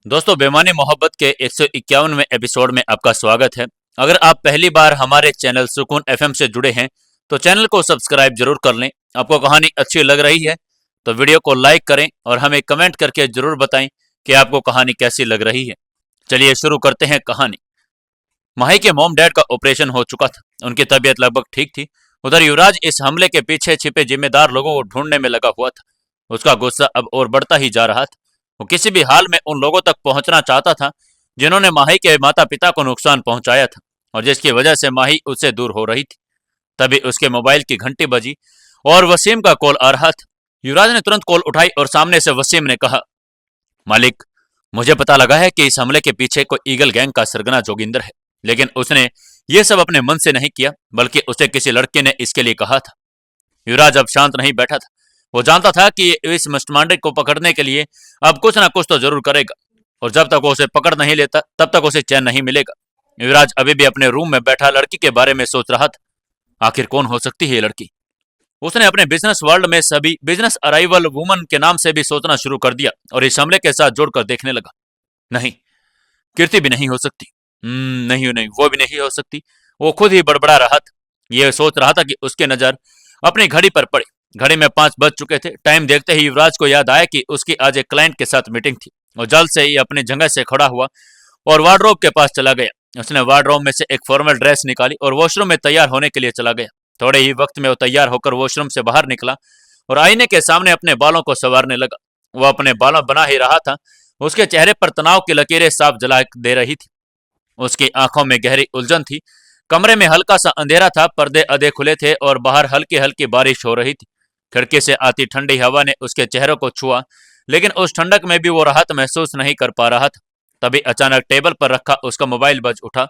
दोस्तों, बेमानी मोहब्बत के 151वें एपिसोड में आपका स्वागत है। अगर आप पहली बार हमारे चैनल सुकून एफएम से जुड़े हैं तो चैनल को सब्सक्राइब जरूर कर लें। आपको कहानी अच्छी लग रही है तो वीडियो को लाइक करें और हमें कमेंट करके जरूर बताएं कि आपको कहानी कैसी लग रही है। चलिए शुरू करते हैं कहानी। माही के मॉम डैड का ऑपरेशन हो चुका था। उनकी तबीयत लगभग ठीक थी। उधर युवराज इस हमले के पीछे छिपे जिम्मेदार लोगों को ढूंढने में लगा हुआ था। उसका गुस्सा अब और बढ़ता ही जा रहा था। वो किसी भी हाल में उन लोगों तक पहुंचना चाहता था जिन्होंने माही के माता पिता को नुकसान पहुंचाया था और जिसकी वजह से माही उससे दूर हो रही थी। तभी उसके मोबाइल की घंटी बजी और वसीम का कॉल आ रहा था। युवराज ने तुरंत कॉल उठाई और सामने से वसीम ने कहा, मालिक, मुझे पता लगा है कि इस हमले के पीछे कोई ईगल गैंग का सरगना जोगिंदर है, लेकिन उसने ये सब अपने मन से नहीं किया बल्कि उसे किसी लड़के ने इसके लिए कहा था। युवराज अब शांत नहीं बैठा था। वो जानता था कि इस मास्टरमाइंड को पकड़ने के लिए अब कुछ ना कुछ तो जरूर करेगा और जब तक वो उसे पकड़ नहीं लेता तब तक उसे चैन नहीं मिलेगा। युवराज अभी भी अपने रूम में बैठा लड़की के बारे में सोच रहा था। आखिर कौन हो सकती है ये लड़की? उसने अपने बिजनेस वर्ल्ड में सभी बिजनेस अराइवल वुमन के नाम से भी सोचना शुरू कर दिया और इस हमले के साथ जोड़कर देखने लगा। नहीं, कीर्ति भी नहीं हो सकती। नहीं नहीं, वो भी नहीं हो सकती। वो खुद ही बड़बड़ा रहा था। ये सोच रहा था कि उसकी नजर अपनी घड़ी पर पड़ी। घड़ी में 5 बज चुके थे। टाइम देखते ही युवराज को याद आया कि उसकी आज एक क्लाइंट के साथ मीटिंग थी। और जल्द से ही अपनी जगह से खड़ा हुआ और वार्डरोब के पास चला गया। उसने वार्डरोब में से एक फॉर्मल ड्रेस निकाली और वॉशरूम में तैयार होने के लिए चला गया। थोड़े ही वक्त में वो तैयार होकर वॉशरूम से बाहर निकला और आईने के सामने अपने बालों को संवारने लगा। वो अपने बालों बना ही रहा था। उसके चेहरे पर तनाव की लकीरें साफ जला दे रही थी। उसकी आंखों में गहरी उलझन थी। कमरे में हल्का सा अंधेरा था। पर्दे आधे खुले थे और बाहर हल्की हल्की बारिश हो रही थी। खिड़की से आती ठंडी हवा ने उसके चेहरे को छुआ, लेकिन उस ठंडक में भी वो राहत महसूस नहीं कर पा रहा था। तभी अचानक टेबल पर रखा उसका मोबाइल बज उठा।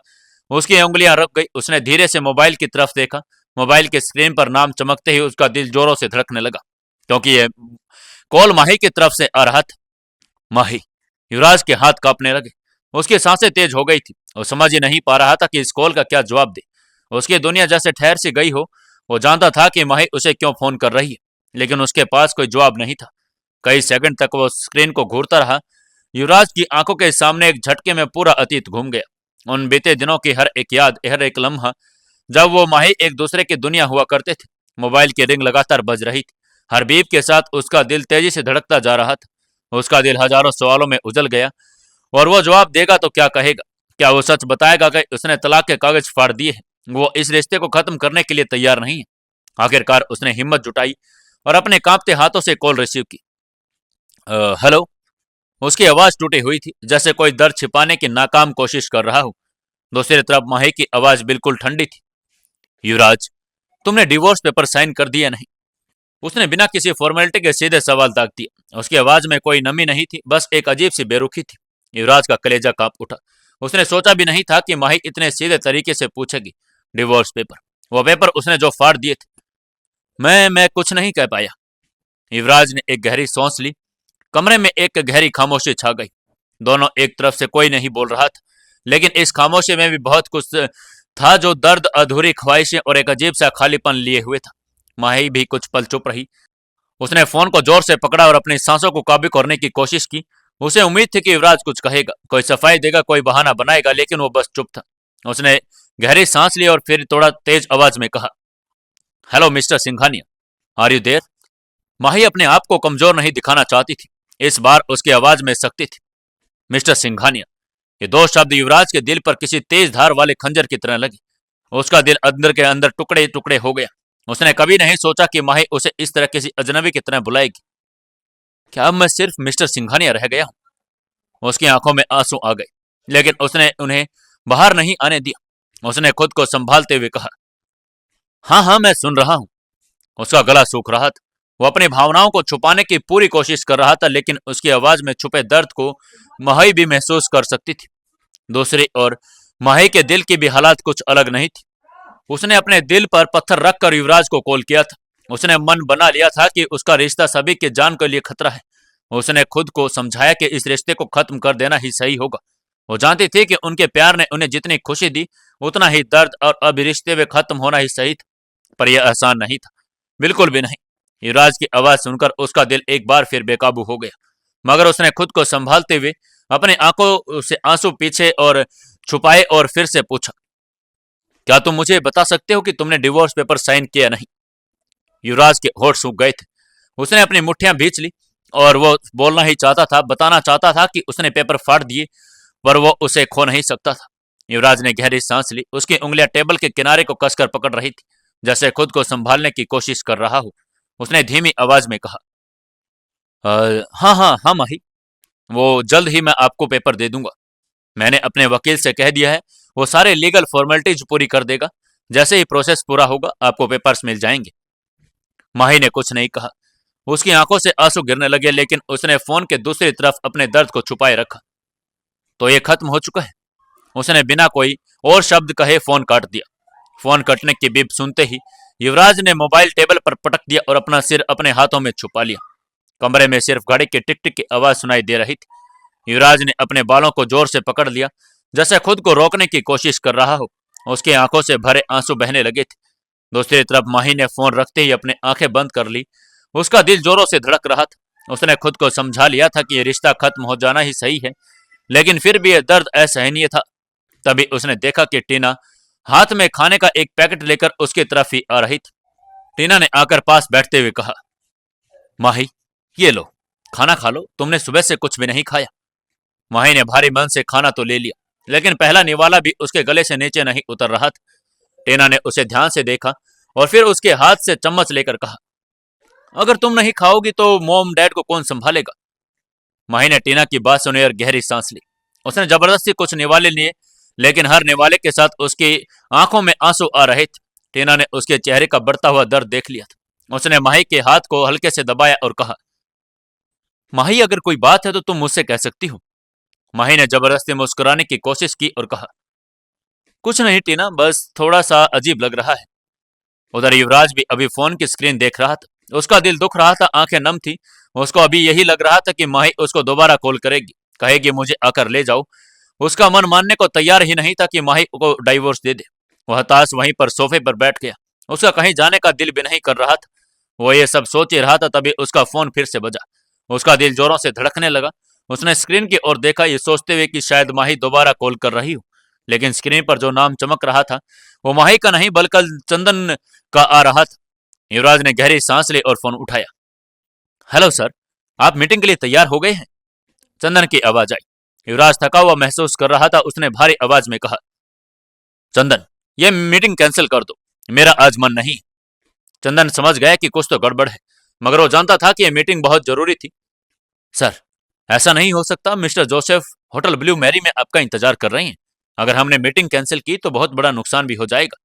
उसकी उंगलियां रुक गई। उसने धीरे से मोबाइल की तरफ देखा। मोबाइल की स्क्रीन पर नाम चमकते ही उसका दिल जोरों से धड़कने लगा, क्योंकि यह कॉल माही की तरफ से आ रहा था। माही। युवराज के हाथ कांपने लगे। उसकी सांसें तेज हो गई थी। वो समझ ही नहीं पा रहा था कि इस कॉल का क्या जवाब दे। उसकी दुनिया जैसे ठहर सी गई हो। वो जानता था कि माही उसे क्यों फोन कर रही है, लेकिन उसके पास कोई जवाब नहीं था। कई सेकंड तक वो स्क्रीन को घूरता रहा। युवराज की आंखों के सामने एक झटके में पूरा अतीत घूम गया। उन बीते दिनों की हर एक याद, हर एक लम्हा, जब वो माही एक दूसरे की दुनिया हुआ करते थे। मोबाइल की रिंग लगातार बज रही थी। हर बीप के साथ उसका दिल तेजी से धड़कता जा रहा था। उसका दिल हजारों सवालों में उजल गया। और वो जवाब देगा तो क्या कहेगा? क्या वो सच बताएगा कि उसने तलाक के कागज फाड़ दिए हैं? वो इस रिश्ते को खत्म करने के लिए तैयार नहीं है। आखिरकार उसने हिम्मत जुटाई और अपने कांपते हाथों से कॉल रिसीव की। हेलो। उसकी आवाज टूटी हुई थी, जैसे कोई दर्द छिपाने की नाकाम कोशिश कर रहा हो। दूसरी तरफ माही की आवाज बिल्कुल ठंडी थी। युवराज, तुमने डिवोर्स पेपर साइन कर दिया नहीं? उसने बिना किसी फॉर्मेलिटी के सीधे सवाल दाग दिया। उसकी आवाज में कोई नमी नहीं थी, बस एक अजीब सी बेरुखी थी। युवराज का कलेजा कांप उठा। उसने सोचा भी नहीं था कि माही इतने सीधे तरीके से पूछेगी। डिवोर्स पेपर, वो पेपर उसने जो फाड़ दिए थे। मैं कुछ नहीं कह पाया। युवराज ने एक गहरी सांस ली। कमरे में एक गहरी खामोशी छा गई। दोनों एक तरफ से कोई नहीं बोल रहा था, लेकिन इस खामोशी में भी बहुत कुछ था, जो दर्द, अधूरी ख्वाहिशें और एक अजीब सा खालीपन लिए हुए था। माही भी कुछ पल चुप रही। उसने फोन को जोर से पकड़ा और अपनी सांसों को काबू करने की कोशिश की। उसे उम्मीद थी कि युवराज कुछ कहेगा, कोई सफाई देगा, कोई बहाना बनाएगा, लेकिन वो बस चुप था। उसने गहरी सांस ली और फिर थोड़ा तेज आवाज में कहा, hello Mister Singhania, are you there? Mahi अपने आप को कमजोर नहीं दिखाना चाहती थी। इस बार उसकी आवाज में सख्ती थी। मिस्टर सिंघानिया। ये दो शब्द युवराज के दिल पर किसी तेज धार वाले खंजर की तरह लगे। उसका दिल अंदर के अंदर टुकड़े टुकड़े हो गया। उसने कभी नहीं सोचा कि माही उसे इस तरह किसी अजनबी की तरह बुलाएगी। क्या अब मैं सिर्फ मिस्टर सिंघानिया रह गया हूं? उसकी आंखों में आंसू आ गए, लेकिन उसने उन्हें बाहर नहीं आने दिया। उसने खुद को संभालते हुए कहा, हाँ हाँ, मैं सुन रहा हूं। उसका गला सूख रहा था। वो अपनी भावनाओं को छुपाने की पूरी कोशिश कर रहा था, लेकिन उसकी आवाज में छुपे दर्द को माही भी महसूस कर सकती थी। दूसरी ओर माही के दिल की भी हालात कुछ अलग नहीं थी। उसने अपने दिल पर पत्थर रखकर युवराज को कॉल किया था। उसने मन बना लिया था कि उसका रिश्ता सभी के जान के लिए खतरा है। उसने खुद को समझाया कि इस रिश्ते को खत्म कर देना ही सही होगा। वो जानती थी कि उनके प्यार ने उन्हें जितनी खुशी दी, उतना ही दर्द, और अब रिश्ते में खत्म होना ही सही था। पर यह आसान नहीं था, बिल्कुल भी नहीं। युवराज की आवाज सुनकर उसका दिल एक बार फिर बेकाबू हो गया। मगर उसने खुद को संभालते हुए अपने आंखों से आंसू पीछे और छुपाए और फिर से पूछा, क्या तुम मुझे बता सकते हो कि तुमने डिवोर्स पेपर साइन किया नहीं? युवराज के होठ सूख गए थे। उसने अपनी मुट्ठियां भींच ली और वो बोलना ही चाहता था, बताना चाहता था कि उसने पेपर फाड़ दिए, पर वो उसे खो नहीं सकता था। युवराज ने गहरी सांस ली। उसकी उंगलियां टेबल के किनारे को कसकर पकड़ रही थी, जैसे खुद को संभालने की कोशिश कर रहा हो। उसने धीमी आवाज में कहा, हाँ हाँ हाँ माही, वो जल्द ही मैं आपको पेपर दे दूंगा। मैंने अपने वकील से कह दिया है, वो सारे लीगल फॉर्मेलिटीज पूरी कर देगा। जैसे ही प्रोसेस पूरा होगा आपको पेपर्स मिल जाएंगे। माही ने कुछ नहीं कहा। उसकी आंखों से आंसू गिरने लगे, लेकिन उसने फोन के दूसरी तरफ अपने दर्द को छुपाए रखा। तो ये खत्म हो चुका है, उसने बिना कोई और शब्द कहे फोन काट दिया। फोन कटने की बीप सुनते ही युवराज ने मोबाइल टेबल पर पटक दिया और अपना सिर अपने हाथों में छुपा लिया। कमरे में सिर्फ घड़ी की टिक टिक की आवाज सुनाई दे रही थी। युवराज ने अपने बालों को जोर से पकड़ लिया, जैसे खुद को रोकने की कोशिश कर रहा हो। उसकी आंखों से भरे आंसू बहने लगे थे। दूसरी तरफ माही ने फोन रखते ही अपने आंखें बंद कर ली। उसका दिल जोरों से धड़क रहा था। उसने खुद को समझा लिया था कि यह रिश्ता खत्म हो जाना ही सही है, लेकिन फिर भी यह दर्द असहनीय था। तभी उसने देखा कि टीना हाथ में खाने का एक पैकेट लेकर उसकी तरफ ही आ रही थी। टीना ने आकर पास बैठते हुए कहा, माही, ये लो, खाना खा लो, तुमने सुबह से कुछ भी नहीं खाया। माही ने भारी मन से खाना तो ले लिया, लेकिन पहला निवाला भी उसके गले से नीचे नहीं उतर रहा था। टीना ने उसे ध्यान से देखा और फिर उसके हाथ से चम्मच लेकर कहा, अगर तुम नहीं खाओगी तो मोम डैड को कौन संभालेगा? माही ने टीना की बात सुनी और गहरी सांस ली। उसने जबरदस्ती कुछ निवाले लिए, लेकिन हर निवाले के साथ उसकी आंखों में आंसू आ रहे थे। टीना ने उसके चेहरे का बढ़ता हुआ दर्द देख लिया था। उसने माही के हाथ को हल्के से दबाया और कहा, माही, अगर कोई बात है तो तुम मुझसे कह सकती हो। माही ने जबरदस्ती मुस्कुराने की कोशिश की और कहा, कुछ नहीं टीना, बस थोड़ा सा अजीब लग रहा है। उधर युवराज भी अभी फोन की स्क्रीन देख रहा था। उसका दिल दुख रहा था, आंखें नम थी। उसको अभी यही लग रहा था कि माही उसको दोबारा कॉल करेगी, कहेगी मुझे आकर ले जाओ। उसका मन मानने को तैयार ही नहीं था कि माही को डाइवोर्स दे दे। वह हताश वहीं पर सोफे पर बैठ गया। उसका कहीं जाने का दिल भी नहीं कर रहा था। वो ये सब सोच ही रहा था, तभी उसका फोन फिर से बजा। उसका दिल जोरों से धड़कने लगा। उसने स्क्रीन की ओर देखा, ये सोचते हुए कि शायद माही दोबारा कॉल कर रही हो, लेकिन स्क्रीन पर जो नाम चमक रहा था वो माही का नहीं बल्कि चंदन का आ रहा था। युवराज ने गहरी सांस ली और फोन उठाया। हेलो सर, आप मीटिंग के लिए तैयार हो गए हैं? चंदन की आवाज आई। युवराज थका हुआ महसूस कर रहा था। उसने भारी आवाज में कहा, चंदन, ये मीटिंग कैंसिल कर दो, मेरा आज मन नहीं। चंदन समझ गया कि कुछ तो गड़बड़ है, मगर वो जानता था कि यह मीटिंग बहुत जरूरी थी। सर, ऐसा नहीं हो सकता। Mister Joseph hotel Blue Mary में आपका इंतजार कर रहे हैं। अगर हमने मीटिंग कैंसिल की तो बहुत बड़ा नुकसान भी हो जाएगा।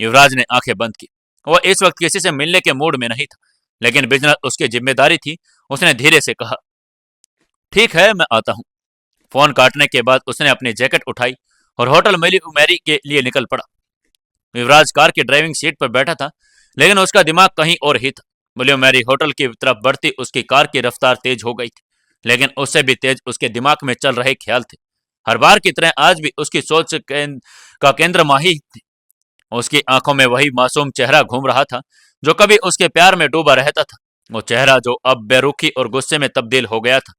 युवराज ने आंखें बंद की। वह इस वक्त किसी से मिलने के मूड में नहीं था, लेकिन बिजनेस उसकी जिम्मेदारी थी। उसने धीरे से कहा, ठीक है, मैं आता हूं। फोन काटने के बाद उसने अपनी जैकेट उठाई और होटल मैरी के लिए निकल पड़ा। युवराज कार की ड्राइविंग सीट पर बैठा था, लेकिन उसका दिमाग कहीं और ही था। ब्लू मैरी होटल की तरफ बढ़ती उसकी कार की रफ्तार तेज हो गई थी, लेकिन उससे भी तेज उसके दिमाग में चल रहे ख्याल थे। हर बार की तरह आज भी उसकी सोच का केंद्र माही थी। उसकी आंखों में वही मासूम चेहरा घूम रहा था जो कभी उसके प्यार में डूबा रहता था। वो चेहरा जो अब बेरुखी और गुस्से में तब्दील हो गया था।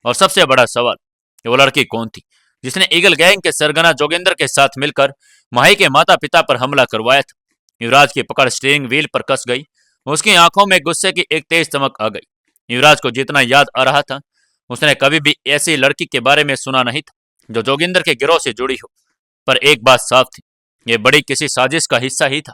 और सबसे बड़ा सवाल, वो लड़की कौन थी जिसने ईगल गैंग के सरगना जोगिंदर के साथ मिलकर माही के माता पिता पर हमला करवाया था? युवराज की पकड़ स्टीयरिंग व्हील पर कस गई। उसकी आंखों में गुस्से की एक तेज चमक आ गई। युवराज को जितना याद आ रहा था, उसने कभी भी ऐसी लड़की के बारे में सुना नहीं था जो जोगिंदर के गिरोह से जुड़ी हो। पर एक बात साफ थी, ये बड़ी किसी साजिश का हिस्सा ही था।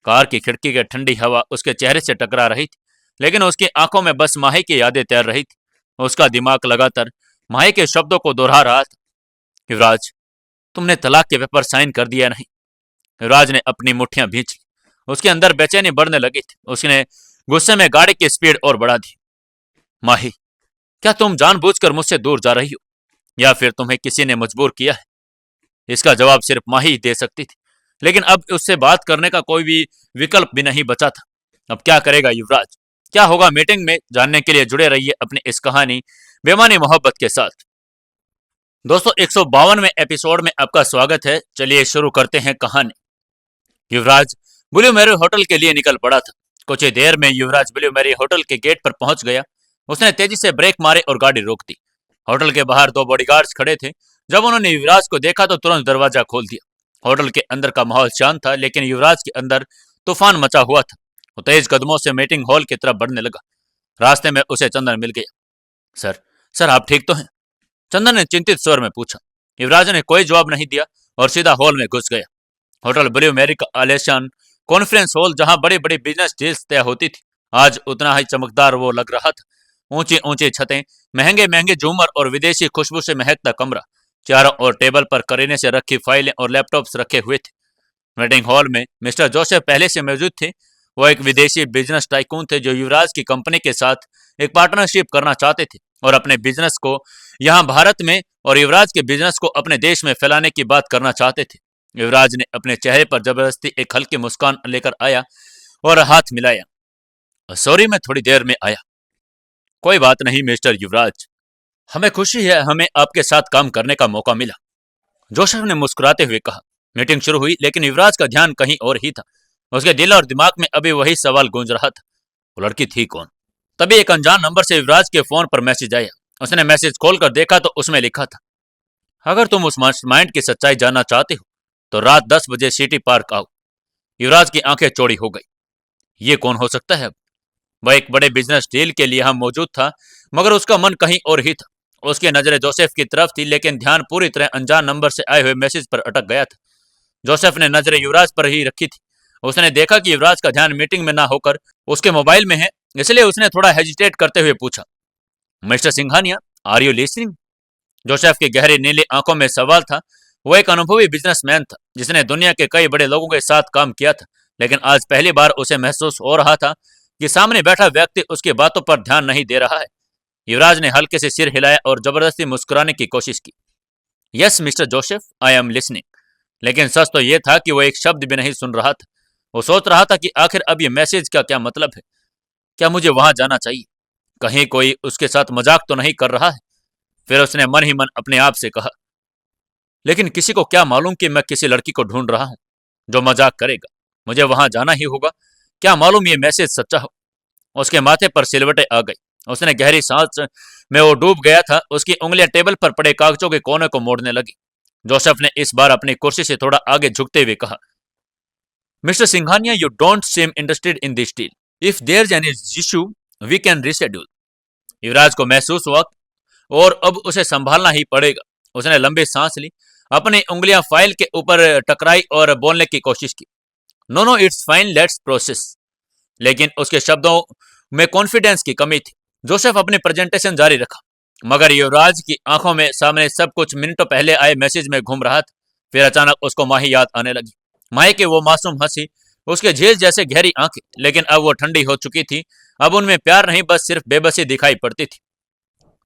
कार की खिड़की की ठंडी हवा उसके चेहरे से टकरा रही थी, लेकिन उसकी आंखों में बस माही की यादें तैर रही थी। उसका दिमाग लगातार माही के शब्दों को दोहरा रहा था, युवराज, तुमने तलाक के पेपर साइन कर दिया नहीं। युवराज ने अपनी मुट्ठियां भींच ली। उसके अंदर बेचैनी बढ़ने लगी थी। उसने गुस्से में गाड़ी की स्पीड और बढ़ा दी। माही, क्या तुम जानबूझकर मुझसे दूर जा रही हो, या फिर तुम्हें किसी ने मजबूर किया है? इसका जवाब सिर्फ माही ही दे सकती थी, लेकिन अब उससे बात करने का कोई भी विकल्प भी नहीं बचा था। अब क्या करेगा युवराज? क्या होगा मीटिंग में, जानने के लिए जुड़े रहिए अपनी इस कहानी बेमानी मोहब्बत के साथ। दोस्तों, 152वें एपिसोड में आपका स्वागत है। चलिए शुरू करते हैं कहानी। युवराज ब्लू मैरी होटल के लिए निकल पड़ा था। कुछ ही देर में युवराज ब्लू मैरी होटल के गेट पर पहुंच गया। उसने तेजी से ब्रेक मारे और गाड़ी रोक दी। होटल के बाहर दो बॉडीगार्ड्स खड़े थे। जब उन्होंने युवराज को देखा तो तुरंत दरवाजा खोल दिया। होटल के अंदर का माहौल शांत था, लेकिन युवराज के अंदर तूफान मचा हुआ था। वो तेज कदमों से मीटिंग हॉल की तरफ बढ़ने लगा। रास्ते में उसे चंदन मिल गया। सर, सर आप ठीक तो हैं? चंदन ने चिंतित स्वर में पूछा। युवराज ने कोई जवाब नहीं दिया और सीधा हॉल में घुस गया। होटल ब्लू मैरी का आलिशान कॉन्फ्रेंस हॉल, जहां बड़ी बड़ी बिजनेस डील्स तय होती थी, आज उतना ही चमकदार वो लग रहा था। ऊंची ऊंची छतें, महंगे महंगे झूमर और विदेशी खुशबू से महकता कमरा। चारों ओर टेबल पर करीने से रखी फाइलें और लैपटॉप्स रखे हुए थे। मीटिंग हॉल में मिस्टर जोसेफ पहले से मौजूद थे। वो एक विदेशी बिजनेस टाइकून थे जो युवराज की कंपनी के साथ एक पार्टनरशिप करना चाहते थे और अपने बिजनेस को यहाँ भारत में और युवराज के बिजनेस को अपने देश में फैलाने की बात करना चाहते थे। युवराज ने अपने चेहरे पर जबरदस्ती एक हल्की मुस्कान लेकर आया और हाथ मिलाया। सॉरी, मैं थोड़ी देर में आया। कोई बात नहीं मिस्टर युवराज, हमें खुशी है हमें आपके साथ काम करने का मौका मिला, जोसेफ ने मुस्कुराते हुए कहा। मीटिंग शुरू हुई, लेकिन युवराज का ध्यान कहीं और ही था। उसके दिल और दिमाग में अभी वही सवाल गूंज रहा था, वो लड़की थी कौन? तभी एक अनजान नंबर से युवराज के फोन पर मैसेज आया। उसने मैसेज खोलकर देखा तो उसमें लिखा था, अगर तुम उस मास्टरमाइंड की सच्चाई जानना चाहते हो तो रात 10 बजे सिटी पार्क आओ। युवराज की आंखें चौड़ी हो गई। ये कौन हो सकता है? वह एक बड़े बिजनेस डील के लिए यहां मौजूद था, मगर उसका मन कहीं और ही था। उसकी नजरें जोसेफ की तरफ थी, लेकिन ध्यान पूरी तरह अनजान नंबर से आए हुए मैसेज पर अटक गया था। जोसेफ ने नजरें युवराज पर ही रखी थी। उसने देखा कि युवराज का ध्यान मीटिंग में ना होकर उसके मोबाइल में है, इसलिए उसने थोड़ा हेजिटेट करते हुए पूछा, mister Singhania, are you listening? Joseph की गहरी नीली आंखों में सवाल था। वो एक अनुभवी बिजनेसमैन था जिसने दुनिया के कई बड़े लोगों के साथ काम किया था, लेकिन आज पहली बार उसे महसूस हो रहा था कि सामने बैठा व्यक्ति उसकी बातों पर ध्यान नहीं दे रहा है। युवराज ने हल्के से सिर हिलाया और जबरदस्ती मुस्कुराने की कोशिश की। Yes mister Joseph, I am listening. लेकिन सच तो यह था कि वो एक शब्द भी नहीं सुन रहा था। वो सोच रहा था कि आखिर अब ये मैसेज का क्या मतलब है? क्या मुझे वहां जाना चाहिए? कहीं कोई उसके साथ मजाक तो नहीं कर रहा है? फिर उसने मन ही मन अपने आप से कहा, लेकिन किसी को क्या मालूम कि मैं किसी लड़की को ढूंढ रहा हूं जो मजाक करेगा। मुझे वहां जाना ही होगा, क्या मालूम ये मैसेज सच्चा हो। उसके माथे पर सिलवटें आ गई। उसने गहरी सांस में वो डूब गया था। उसकी उंगलियां टेबल पर पड़े कागजों के कोने को मोड़ने लगी। जोसेफ ने इस बार अपनी कुर्सी से थोड़ा आगे झुकते हुए कहा, Mister Singhania, you don't seem interested in this deal. If there is any issue we can reschedule. Yuvraj को महसूस हुआ और अब उसे संभालना ही पड़ेगा। उसने लंबी सांस ली, अपनी उंगलियां फाइल के ऊपर टकराई और बोलने की कोशिश की, no no it's fine, let's process. लेकिन उसके शब्दों में कॉन्फिडेंस की कमी थी। जोसेफ अपनी प्रेजेंटेशन जारी रखा, मगर युवराज की आंखों में सामने सब कुछ मिनटों पहले आए मैसेज में घूम रहा था। फिर अचानक उसको माही याद आने लगी। माही की वो मासूम हंसी, उसके झील जैसे गहरी आंखें, लेकिन अब वो ठंडी हो चुकी थी। अब उनमें प्यार नहीं, बस सिर्फ बेबसी दिखाई पड़ती थी।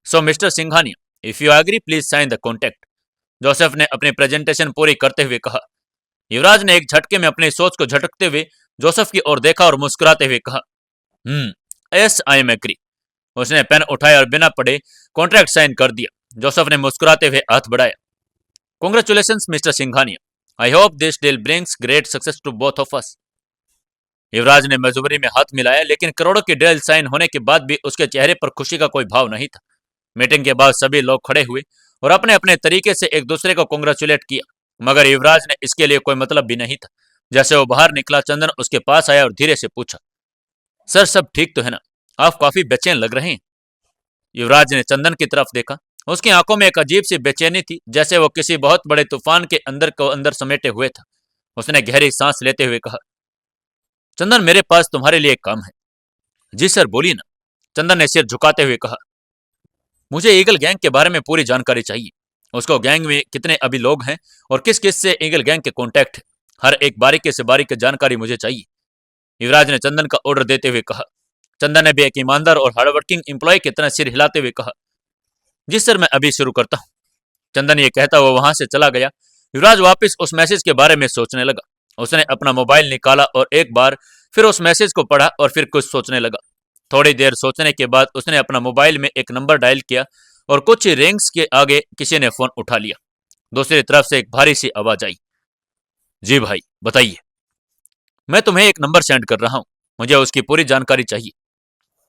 So Mister Singhania, if you agree please sign the contract, Joseph ने अपनी प्रेजेंटेशन पूरी करते हुए कहा। युवराज ने एक झटके में अपनी सोच को झटकते हुए जोसेफ की ओर देखा और मुस्कुराते हुए कहा, यस आई एम एग्री। उसने पेन उठाया और बिना पढ़े कॉन्ट्रैक्ट साइन कर दिया। जोसेफ ने मुस्कुराते हुए हाथ बढ़ाया। Congratulations Mister Singhania, I hope this deal brings great success to both of us. Yuvraj ने मजबूरी में हाथ मिलाया, लेकिन करोड़ों की डील साइन होने के बाद भी उसके चेहरे पर खुशी का कोई भाव नहीं था। मीटिंग के बाद सभी लोग खड़े हुए और अपने अपने तरीके से एक दूसरे को कांग्रेचुलेट किया, मगर युवराज ने इसके लिए कोई मतलब भी नहीं था। जैसे वो बाहर निकला, चंदन उसके पास आया और धीरे से पूछा, सर सब ठीक तो है ना? आप काफी बेचैन लग रहे हैं। युवराज ने चंदन की तरफ देखा। उसकी आंखों में एक अजीब सी बेचैनी थी, जैसे वो किसी बहुत बड़े तूफान के अंदर को अंदर समेटे हुए था। उसने गहरी सांस लेते हुए कहा, चंदन मेरे पास तुम्हारे लिए एक काम है। जी सर, बोलिए ना, चंदन ने सिर झुकाते हुए कहा। मुझे ईगल गैंग के बारे में पूरी जानकारी चाहिए। उसको गैंग में कितने अभी लोग हैं और किस किस से ईगल गैंग के कॉन्टैक्ट है। हर एक बारीकी से बारीक जानकारी मुझे चाहिए, युवराज ने चंदन का ऑर्डर देते हुए कहा। चंदन ने भी एक ईमानदार और हार्डवर्किंग एम्प्लॉय की तरह सिर हिलाते हुए कहा, जी सर, मैं अभी शुरू करता हूँ। चंदन ये कहता हुआ वहां से चला गया। युवराज वापस उस मैसेज के बारे में सोचने लगा। उसने अपना मोबाइल निकाला और एक बार फिर उस मैसेज को पढ़ा और फिर कुछ सोचने लगा। थोड़ी देर सोचने के बाद उसने अपना मोबाइल में एक नंबर डायल किया और कुछ ही रिंग्स के आगे किसी ने फोन उठा लिया। दूसरी तरफ से एक भारी सी आवाज आई, जी भाई बताइए। मैं तुम्हें एक नंबर सेंड कर रहा हूं, मुझे उसकी पूरी जानकारी चाहिए,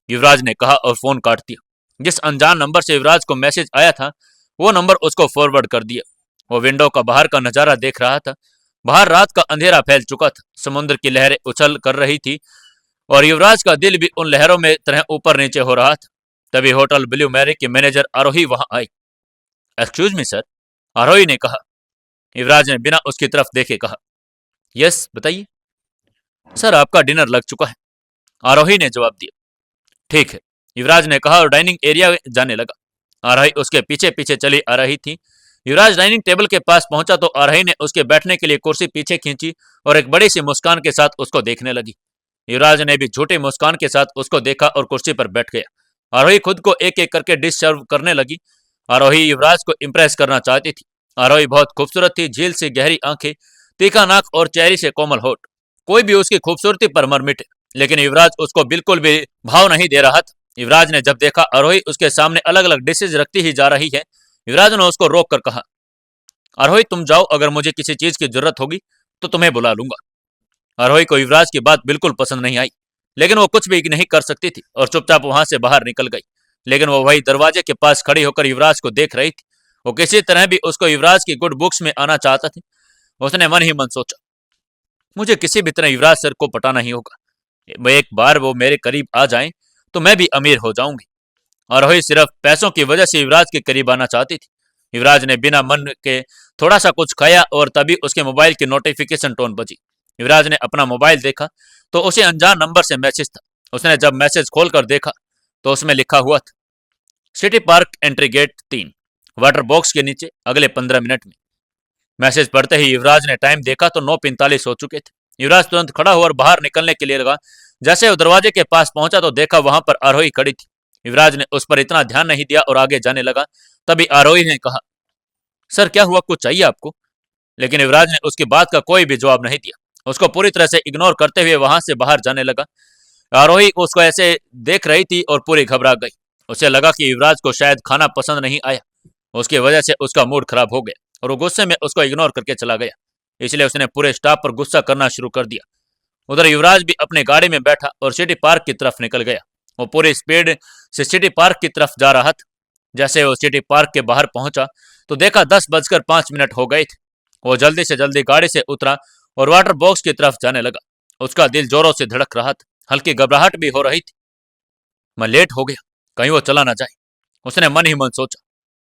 युवराज ने कहा और फोन काट दिया। जिस अनजान नंबर से युवराज को मैसेज आया था वो नंबर उसको फॉरवर्ड कर दिया। वो विंडो का बाहर का नजारा देख रहा था। बाहर रात का अंधेरा फैल चुका था, समुद्र की लहरें उछल कर रही थी और युवराज का दिल भी उन लहरों में तरह ऊपर नीचे हो रहा था। तभी होटल ब्लू मैरी की मैनेजर आरोही वहां आई। एक्सक्यूज मी सर, आरोही ने कहा। युवराज ने बिना उसकी तरफ देखे कहा, यस बताइए। सर आपका डिनर लग चुका है, आरोही ने जवाब दिया। ठीक है, युवराज ने कहा और डाइनिंग एरिया में जाने लगा। आरोही उसके पीछे पीछे चली आ रही थी। युवराज डाइनिंग टेबल के पास पहुंचा तो आरोही ने उसके बैठने के लिए कुर्सी पीछे खींची और एक बड़ी सी मुस्कान के साथ उसको देखने लगी। युवराज ने भी झूठी मुस्कान के साथ उसको देखा और कुर्सी पर बैठ गया। आरोही खुद को एक एक करके डिश सर्व करने लगी। आरोही युवराज को इम्प्रेस करना चाहती थी। आरोही बहुत खूबसूरत थी, झील से गहरी आंखें, तीखा नाक और चेहरे से कोमल होठ। कोई भी उसकी खूबसूरती पर मर मिटे, लेकिन युवराज उसको बिल्कुल भी भाव नहीं दे रहा था। युवराज ने जब देखा आरोही उसके सामने अलग अलग डिशेज रखती ही जा रही है, युवराज ने उसको रोक कर कहा, आरोही तुम जाओ, अगर मुझे किसी चीज की जरूरत होगी तो तुम्हें बुला लूंगा। आरोही को युवराज की बात बिल्कुल पसंद नहीं आई, लेकिन वो कुछ भी नहीं कर सकती थी और चुपचाप वहां से बाहर निकल गई। लेकिन वो वही दरवाजे के पास खड़ी होकर युवराज को देख रही थी। वो किसी तरह भी उसको युवराज की गुड बुक्स में आना चाहता था। उसने मन ही मन सोचा, मुझे किसी भी तरह युवराज सर को पटाना ही होगा। एक बार वो मेरे करीब आ जाएं तो मैं भी अमीर हो जाऊंगी। आरोही सिर्फ पैसों की वजह से युवराज के करीब आना चाहती थी। युवराज ने बिना मन के थोड़ा सा कुछ खाया और तभी उसके मोबाइल की नोटिफिकेशन टोन बजी। युवराज ने अपना मोबाइल देखा तो उसे अनजान नंबर से मैसेज था। उसने जब मैसेज खोलकर देखा तो उसमें लिखा हुआ था, city park entry gate 3, water box के नीचे, अगले 15 मिनट में। मैसेज पढ़ते ही युवराज ने टाइम देखा तो 9:45 हो चुके थे। युवराज तुरंत खड़ा हुआ और बाहर निकलने के लिए लगा। जैसे वो दरवाजे के पास पहुंचा तो देखा वहां पर आरोही खड़ी थी। युवराज ने उस पर इतना ध्यान नहीं दिया और आगे जाने लगा। तभी आरोही ने कहा, सर क्या हुआ, कुछ चाहिए आपको? लेकिन युवराज ने उसकी बात का कोई भी जवाब नहीं दिया। उसको पूरी तरह से इग्नोर करते हुए वहां से बाहर जाने लगा। आरोही उसको ऐसे देख रही थी और पूरी घबरा गई। उसे लगा कि युवराज को शायद खाना पसंद नहीं आया, उसकी वजह से उसका मूड खराब हो गया और वो गुस्से में उसको इग्नोर करके चला गया। इसलिए उसने पूरे स्टाफ पर गुस्सा करना शुरू कर दिया। उधर युवराज भी अपने गाड़ी में बैठा और सिटी पार्क की तरफ निकल गया। वो पूरी स्पीड से सिटी पार्क की तरफ जा रहा था। जैसे वो सिटी पार्क के बाहर पहुंचा तो देखा 10:05 हो गए थे। वो जल्दी से जल्दी गाड़ी से उतरा और वाटर बॉक्स की तरफ जाने लगा। उसका दिल जोरों से धड़क रहा था, हल्की घबराहट भी हो रही थी। मैं लेट हो गया, कहीं वो चला ना जाए, उसने मन ही मन सोचा।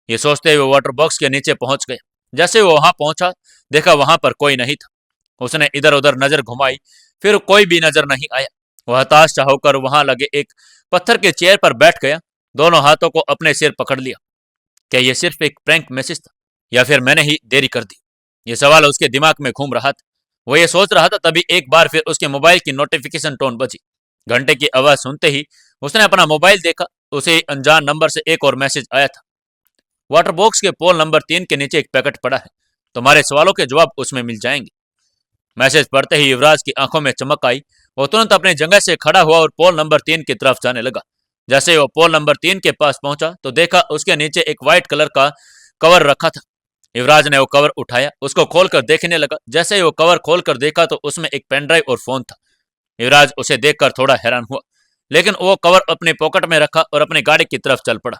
ये सोचते हुए वाटर बॉक्स के नीचे पहुंच गया। जैसे वो वहां पहुंचा देखा वहां पर कोई नहीं था। उसने इधर उधर नजर घुमाई, फिर कोई भी नजर नहीं आया। वह हताश सा होकर वहां लगे एक पत्थर के चेयर पर बैठ गया। दोनों हाथों को अपने सिर पकड़ लिया। क्या यह सिर्फ एक प्रैंक मैसेज था या फिर मैंने ही देरी कर दी? यह सवाल उसके दिमाग में घूम रहा था। वो ये सोच रहा था तभी एक बार फिर उसके मोबाइल की नोटिफिकेशन टोन बजी। घंटे की आवाज सुनते ही उसने अपना मोबाइल देखा। उसे अनजान नंबर से एक और मैसेज आया था, वाटर बॉक्स के पोल नंबर 3 के नीचे एक पैकेट पड़ा है, तुम्हारे सवालों के जवाब उसमें मिल जाएंगे। मैसेज पढ़ते ही युवराज की आंखों में चमक आई। वो तुरंत अपनी जगह से खड़ा हुआ और पोल नंबर 3 की तरफ जाने लगा। जैसे वो पोल नंबर 3 के पास पहुंचा तो देखा उसके नीचे एक व्हाइट कलर का कवर रखा था। युवराज ने वो कवर उठाया, उसको खोलकर देखने लगा। जैसे ही वो कवर खोलकर देखा तो उसमें एक पेन ड्राइव और फोन था। युवराज उसे देखकर थोड़ा हैरान हुआ, लेकिन वो कवर अपनी पॉकेट में रखा और अपनी गाड़ी की तरफ चल पड़ा।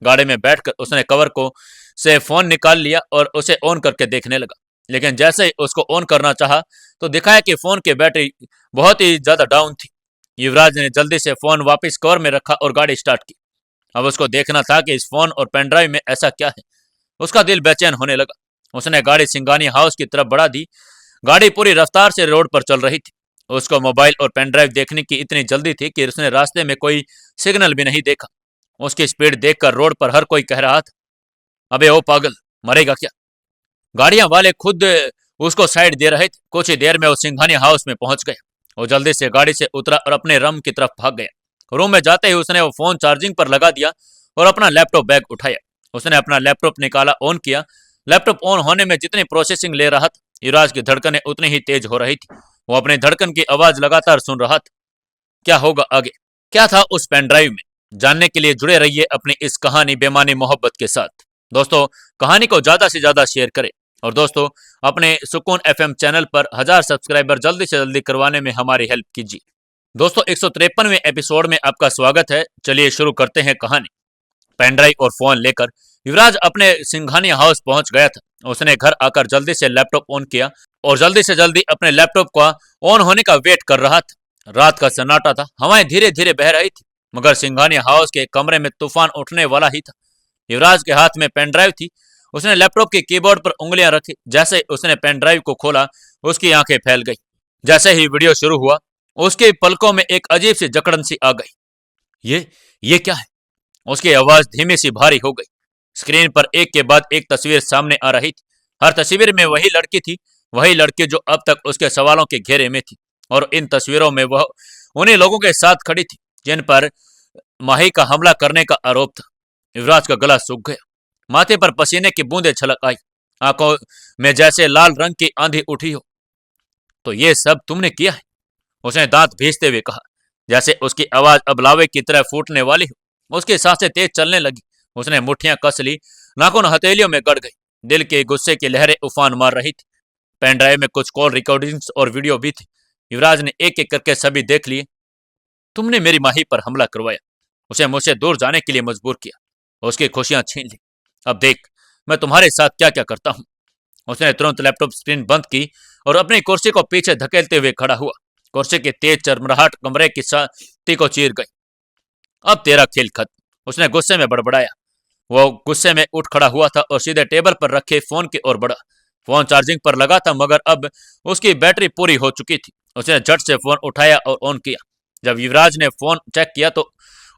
गाड़ी में बैठकर उसने कवर को से फोन निकाल लिया और उसे ऑन करके देखने लगा। लेकिन जैसे ही उसको ऑन करना चाहा तो दिखाया कि फोन की बैटरी बहुत ही ज्यादा डाउन थी। युवराज ने जल्दी से फोन वापस कवर में रखा और गाड़ी स्टार्ट की। अब उसको देखना था कि इस फोन और पेनड्राइव में ऐसा क्या है। उसका दिल बेचैन होने लगा। उसने गाड़ी सिंगानी हाउस की तरफ बढ़ा दी। गाड़ी पूरी रफ्तार से रोड पर चल रही थी। उसको मोबाइल और पेनड्राइव देखने की इतनी जल्दी थी कि उसने रास्ते में कोई सिग्नल भी नहीं देखा। उसकी स्पीड देखकर रोड पर हर कोई कह रहा था, अबे ओ पागल, मरेगा क्या? गाड़ियां वाले खुद उसको साइड दे रहे थे। कुछ ही देर में वो सिंघानी हाउस में पहुंच गए। वो जल्दी से गाड़ी से उतरा और अपने रूम की तरफ भाग गया। रूम में जाते ही उसने वो फोन चार्जिंग पर लगा दिया और अपना लैपटॉप बैग उठाया। उसने अपना लैपटॉप निकाला, ऑन किया। लैपटॉप ऑन होने में जितनी प्रोसेसिंग ले रहा था, युवराज की धड़कनें उतनी ही तेज हो रही थी। वो अपनी धड़कन की आवाज लगातार सुन रहा था। क्या होगा आगे, क्या था उस पेन ड्राइव में, जानने के लिए जुड़े रहिए अपनी इस कहानी बेमानी मोहब्बत के साथ। दोस्तों, कहानी को ज्यादा से ज्यादा शेयर करें और दोस्तों अपने सुकून एफएम चैनल पर 1000 सब्सक्राइबर जल्दी से जल्दी करवाने में हमारी हेल्प कीजिए। दोस्तों 153वें एपिसोड में आपका स्वागत है। चलिए शुरू करते हैं कहानी। पेनड्राइव और फोन लेकर युवराज अपने सिंघानिया हाउस पहुंच गया था। उसने घर आकर जल्दी से लैपटॉप ऑन किया और जल्दी से जल्दी अपने लैपटॉप का ऑन होने का वेट कर रहा था। रात का सन्नाटा था, हवाएं धीरे धीरे बह रही थी, मगर सिंघानिया हाउस के कमरे में तूफान उठने वाला ही था। युवराज के हाथ में पेन ड्राइव थी। उसने लैपटॉप के कीबोर्ड पर उंगलियां रखी। जैसे उसने पेन ड्राइव को खोला, उसकी आंखें फैल गई। जैसे ही वीडियो शुरू हुआ, उसके पलकों में एक अजीब सी जकड़न सी आ गई। ये क्या है? उसकी आवाज धीमी सी भारी हो गई। स्क्रीन पर एक के बाद एक तस्वीर सामने आ रही थी। हर तस्वीर में वही लड़की थी, वही लड़की जो अब तक उसके सवालों के घेरे में थी। और इन तस्वीरों में वह उन्हीं लोगों के साथ खड़ी थी जिन पर माही का हमला करने का आरोप था। युवराज का गला सूख गया, माथे पर पसीने की बूंदें छलक आई, आंखों में जैसे लाल रंग की आंधी उठी हो। तो ये सब तुमने किया है? उसने दांत भींचते हुए कहा, जैसे उसकी आवाज अब लावे की तरह फूटने वाली हो। उसकी सांसें तेज चलने लगी। उसने मुट्ठियां कस ली, नाखून हथेलियों में गड़ गई। दिल के गुस्से की लहरें उफान मार रही थी। पेन ड्राइव में कुछ कॉल रिकॉर्डिंग्स और वीडियो भी थी। युवराज ने एक एक करके सभी देख लिए। तुमने मेरी माही पर हमला करवाया, उसे मुझसे दूर जाने के लिए मजबूर किया, उसकी खुशियां छीन ली। अब देख मैं तुम्हारे साथ क्या क्या करता हूं। उसने तुरंत लैपटॉप स्क्रीन बंद की और अपनी कुर्सी को पीछे धकेलते हुए खड़ा हुआ। कुर्सी की तेज चरमराहट कमरे की छाती को चीर गई। अब तेरा खेल खत्म, उसने गुस्से में बड़बड़ाया। वो गुस्से में उठ खड़ा हुआ था और सीधे टेबल पर रखे फोन की ओर बढ़ा। फोन चार्जिंग पर लगा था, मगर अब उसकी बैटरी पूरी हो चुकी थी। उसने झट से फोन उठाया और ऑन किया। जब युवराज ने फोन चेक किया तो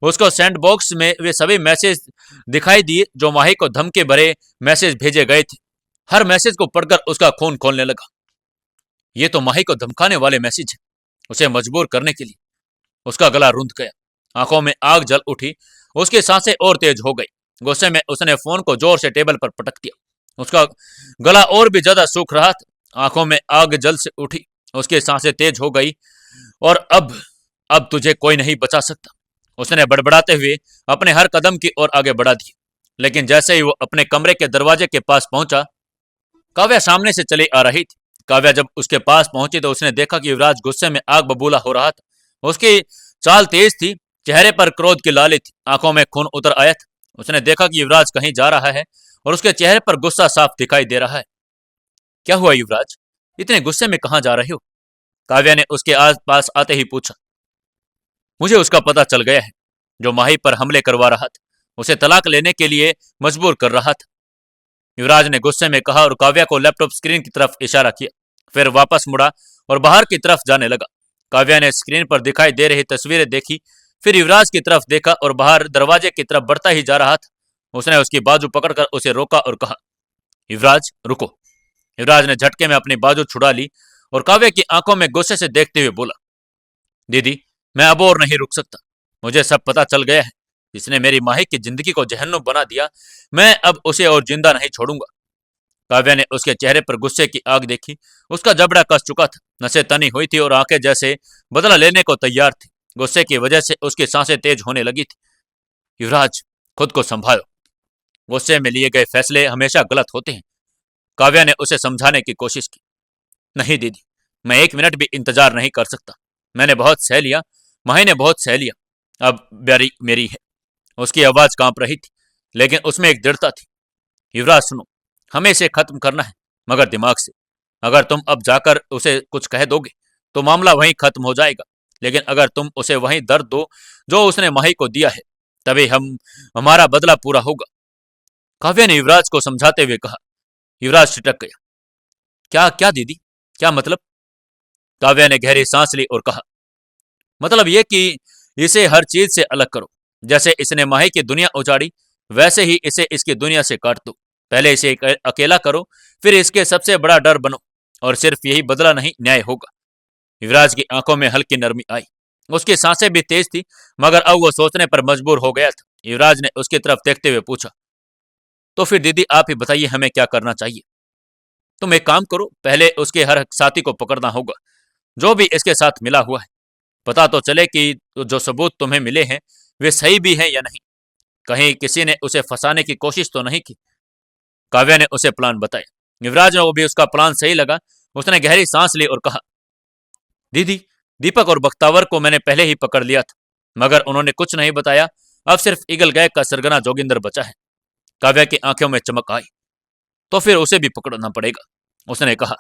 उसको सेंड बॉक्स में वे सभी मैसेज दिखाई दिए जो माही को धमकी भरे मैसेज भेजे गए थे। हर मैसेज को पढ़कर उसका खून खोलने लगा। ये तो माही को धमकाने वाले मैसेज है, उसे मजबूर करने के लिए। उसका गला रुंध गया, आंखों में आग जल उठी, उसकी सांसें और तेज हो गई। गुस्से में उसने फोन को जोर से टेबल पर पटक दिया। उसका गला और भी ज्यादा सूख रहा था, आंखों में आग जल से उठी, उसकी सांसें तेज हो गई। और अब तुझे कोई नहीं बचा सकता, उसने बड़बड़ाते हुए अपने हर कदम की ओर आगे बढ़ा दिया। लेकिन जैसे ही वो अपने कमरे के दरवाजे के पास पहुंचा, काव्या सामने से चली आ रही थी। काव्या जब उसके पास पहुंची तो उसने देखा कि युवराज गुस्से में आग बबूला हो रहा था। उसकी चाल तेज थी, चेहरे पर क्रोध की लाली थी, आंखों में खून उतर आया था। उसने देखा कि युवराज कहीं जा रहा है और उसके चेहरे पर गुस्सा साफ दिखाई दे रहा है। क्या हुआ युवराज, इतने गुस्से में कहां जा रहे हो? काव्या ने उसके आस पास आते ही पूछा। मुझे उसका पता चल गया है, जो माही पर हमले करवा रहा था, उसे तलाक लेने के लिए मजबूर कर रहा था, युवराज ने गुस्से में कहा और काव्या को लैपटॉप स्क्रीन की तरफ इशारा किया। फिर वापस मुड़ा और बाहर की तरफ जाने लगा। काव्या ने स्क्रीन पर दिखाई दे रही तस्वीरें देखी, फिर युवराज की तरफ देखा और बाहर दरवाजे की तरफ बढ़ता ही जा रहा था। उसने उसकी बाजू पकड़कर उसे रोका और कहा, युवराज रुको। युवराज ने झटके में अपनी बाजू छुड़ा ली और काव्या की आंखों में गुस्से से देखते हुए बोला, दीदी मैं अब और नहीं रुक सकता, मुझे सब पता चल गया है। जिसने मेरी माही की जिंदगी को जहन्नुम बना दिया, मैं अब उसे और जिंदा नहीं छोड़ूंगा। काव्या ने उसके चेहरे पर गुस्से की आग देखी। उसका जबड़ा कस चुका था, नसें तनी हुई थी और आंखें जैसे बदला लेने को तैयार थी। गुस्से की वजह से उसकी सांसें तेज होने लगी थी। युवराज खुद को संभालो, गुस्से में लिए गए फैसले हमेशा गलत होते हैं। काव्या ने उसे समझाने की कोशिश की। नहीं दीदी, मैं एक मिनट भी इंतजार नहीं कर सकता। मैंने बहुत सह लिया, माही ने बहुत सह लिया, अब बारी मेरी है। उसकी आवाज कांप रही थी, लेकिन उसमें एक दृढ़ता थी। युवराज सुनो, हमें इसे खत्म करना है, मगर दिमाग से। अगर तुम अब जाकर उसे कुछ कह दोगे तो मामला वहीं खत्म हो जाएगा, लेकिन अगर तुम उसे वहीं दर्द दो जो उसने माही को दिया है, तभी हमारा बदला पूरा होगा। काव्या ने युवराज को समझाते हुए कहा। युवराज छिटक गया। क्या क्या दीदी, क्या मतलब? काव्या ने गहरी सांस ली और कहा, मतलब ये कि इसे हर चीज से अलग करो। जैसे इसने माही की दुनिया उजाड़ी, वैसे ही इसे इसकी दुनिया से काट दो। पहले इसे अकेला करो, फिर इसके सबसे बड़ा डर बनो, और सिर्फ यही बदला नहीं, न्याय होगा। युवराज की आंखों में हल्की नरमी आई। उसकी सांसें भी तेज थी, मगर अब वो सोचने पर मजबूर हो गया था। युवराज ने उसकी तरफ देखते हुए पूछा, तो फिर दीदी आप ही बताइए हमें क्या करना चाहिए? तुम एक काम करो, पहले उसके हर साथी को पकड़ना होगा जो भी इसके साथ मिला हुआ है। पता तो चले कि जो सबूत तुम्हें मिले हैं वे सही भी हैं या नहीं। कहीं किसी ने उसे फंसाने की कोशिश तो नहीं की। काव्या ने उसे प्लान बताया। युवराज को भी उसका प्लान सही लगा। उसने गहरी सांस ली और कहा, दीदी दीपक और बख्तावर को मैंने पहले ही पकड़ लिया था, मगर उन्होंने कुछ नहीं बताया। अब सिर्फ ईगल गैंग का सरगना जोगिंदर बचा है। काव्या की आंखों में चमक आई। तो फिर उसे भी पकड़ना पड़ेगा, उसने कहा।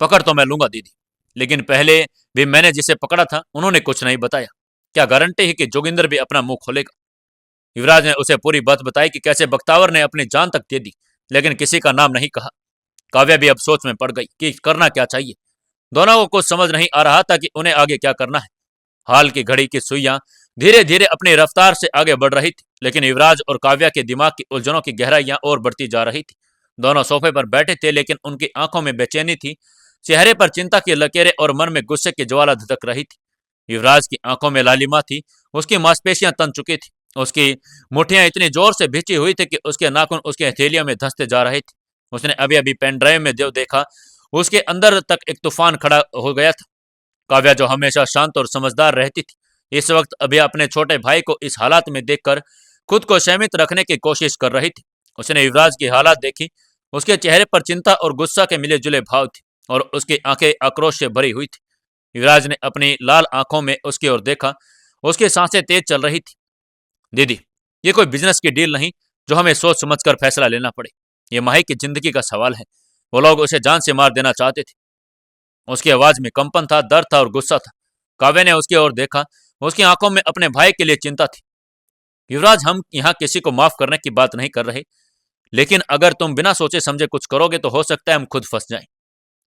पकड़ तो मैं लूंगा दीदी, लेकिन पहले भी मैंने जिसे पकड़ा था उन्होंने कुछ नहीं बताया। क्या गारंटी है कि जोगिंदर भी अपना मुंह खोलेगा? युवराज ने उसे पूरी बात बताई कि कैसे बख्तावर ने अपनी जान तक दे दी, लेकिन किसी का नाम नहीं कहा। काव्या भी अब सोच में पड़ गई कि करना क्या चाहिए। दोनों को कुछ समझ नहीं आ रहा था कि उन्हें आगे क्या करना है। हाल की घड़ी की सुइयां धीरे धीरे अपनी रफ्तार से आगे बढ़ रही थी, लेकिन युवराज और काव्या के दिमाग की उलझनों की गहराइयां और बढ़ती जा रही थी। दोनों सोफे पर बैठे थे, लेकिन उनकी आंखों में बेचैनी थी, चेहरे पर चिंता की लकीरें और मन में गुस्से की ज्वाला धधक रही थी। युवराज की आंखों में लालिमा थी, उसकी मांसपेशियां तन चुकी थी, उसकी मुठ्ठियां इतनी जोर से भिंची हुई थी कि उसके नाखून उसके हथेलियों में धंसते जा रहे थे। उसने अभी अभी पेन ड्राइव में जो देखा, उसके अंदर तक एक तूफान खड़ा हो गया था। काव्या, जो हमेशा शांत और समझदार रहती थी, इस वक्त अभी अपने छोटे भाई को इस हालात में देखकर खुद को संयमित रखने की कोशिश कर रही थी। उसने युवराज की हालात देखी, उसके चेहरे पर चिंता और गुस्सा के मिले जुले भाव थे, और उसकी आंखें आक्रोश से भरी हुई थी। युवराज ने अपनी लाल आंखों में उसकी ओर देखा, उसकी सांसें तेज चल रही थी। दीदी, ये कोई बिजनेस की डील नहीं जो हमें सोच समझकर फैसला लेना पड़े। ये माही की जिंदगी का सवाल है। वो लोग उसे जान से मार देना चाहते थे। उसकी आवाज में कंपन था, दर्द था और गुस्सा था। काव्या ने उसकी ओर देखा, उसकी आंखों में अपने भाई के लिए चिंता थी। युवराज, हम यहाँ किसी को माफ करने की बात नहीं कर रहे, लेकिन अगर तुम बिना सोचे समझे कुछ करोगे तो हो सकता है हम खुद फंस जाएं।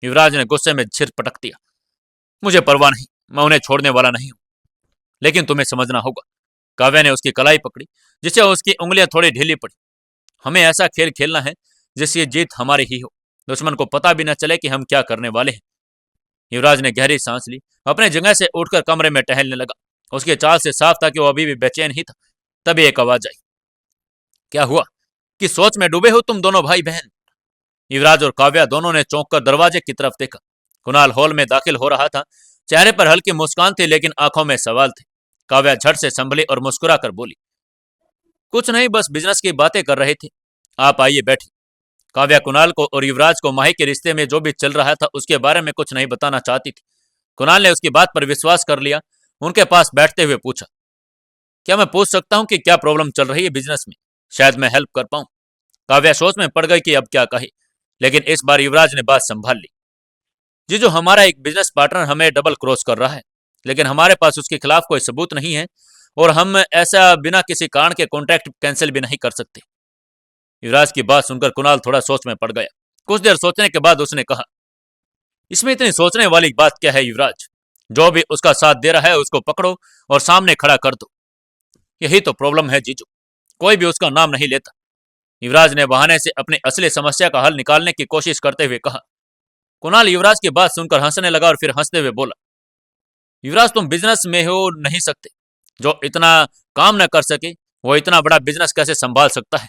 युवराज ने गुस्से में सिर पटक दिया। मुझे परवाह नहीं, मैं उन्हें छोड़ने वाला नहीं हूं, लेकिन तुम्हें समझना होगा। काव्या ने उसकी कलाई पकड़ी, जिससे उसकी उंगलियां थोड़ी ढीली पड़ी। हमें ऐसा खेल खेलना है जिसकी जीत हमारी ही हो, दुश्मन को पता भी न चले कि हम क्या करने वाले हैं। युवराज ने गहरी सांस ली, अपने जगह से उठकर कमरे में टहलने लगा। उसके चाल से साफ था कि वो अभी भी बेचैन ही था। तभी एक आवाज आई। क्या हुआ? कि सोच में डूबे हो तुम दोनों भाई बहन? युवराज और काव्या दोनों ने चौंक कर दरवाजे की तरफ देखा। कुणाल हॉल में दाखिल हो रहा था। चेहरे पर हल्की मुस्कान थी, लेकिन आंखों में सवाल थे। काव्या झट से संभली और मुस्कुरा कर बोली, कुछ नहीं, बस बिजनेस की बातें कर रहे थे। आप आइए, बैठिए। काव्या कुणाल को और युवराज को माही के रिश्ते में जो भी चल रहा था उसके बारे में कुछ नहीं बताना चाहती थी। कुणाल ने उसकी बात पर विश्वास कर लिया। उनके पास बैठते हुए पूछा, क्या मैं पूछ सकता हूं कि क्या प्रॉब्लम चल रही है बिजनेस में? शायद मैं हेल्प कर पाऊं। काव्या सोच में पड़ गई कि अब क्या कहे, लेकिन इस बार युवराज ने बात संभाल ली। जी, जो हमारा एक बिजनेस पार्टनर हमें डबल क्रॉस कर रहा है, लेकिन हमारे पास उसके खिलाफ कोई सबूत नहीं है, और हम ऐसा बिना किसी कारण के कॉन्ट्रैक्ट कैंसिल भी नहीं कर सकते। युवराज की बात सुनकर कुणाल थोड़ा सोच में पड़ गया। कुछ देर सोचने के बाद उसने कहा, इसमें इतनी सोचने वाली बात क्या है युवराज? जो भी उसका साथ दे रहा है उसको पकड़ो और सामने खड़ा कर दो। यही तो प्रॉब्लम है जीजू, कोई भी उसका नाम नहीं लेता। युवराज ने बहाने से अपनी असली समस्या का हल निकालने की कोशिश करते हुए कहा। कुणाल युवराज की बात सुनकर हंसने लगा और फिर हंसते हुए बोला, युवराज, तुम बिजनेस में हो नहीं सकते। जो इतना काम न कर सके वो इतना बड़ा बिजनेस कैसे संभाल सकता है?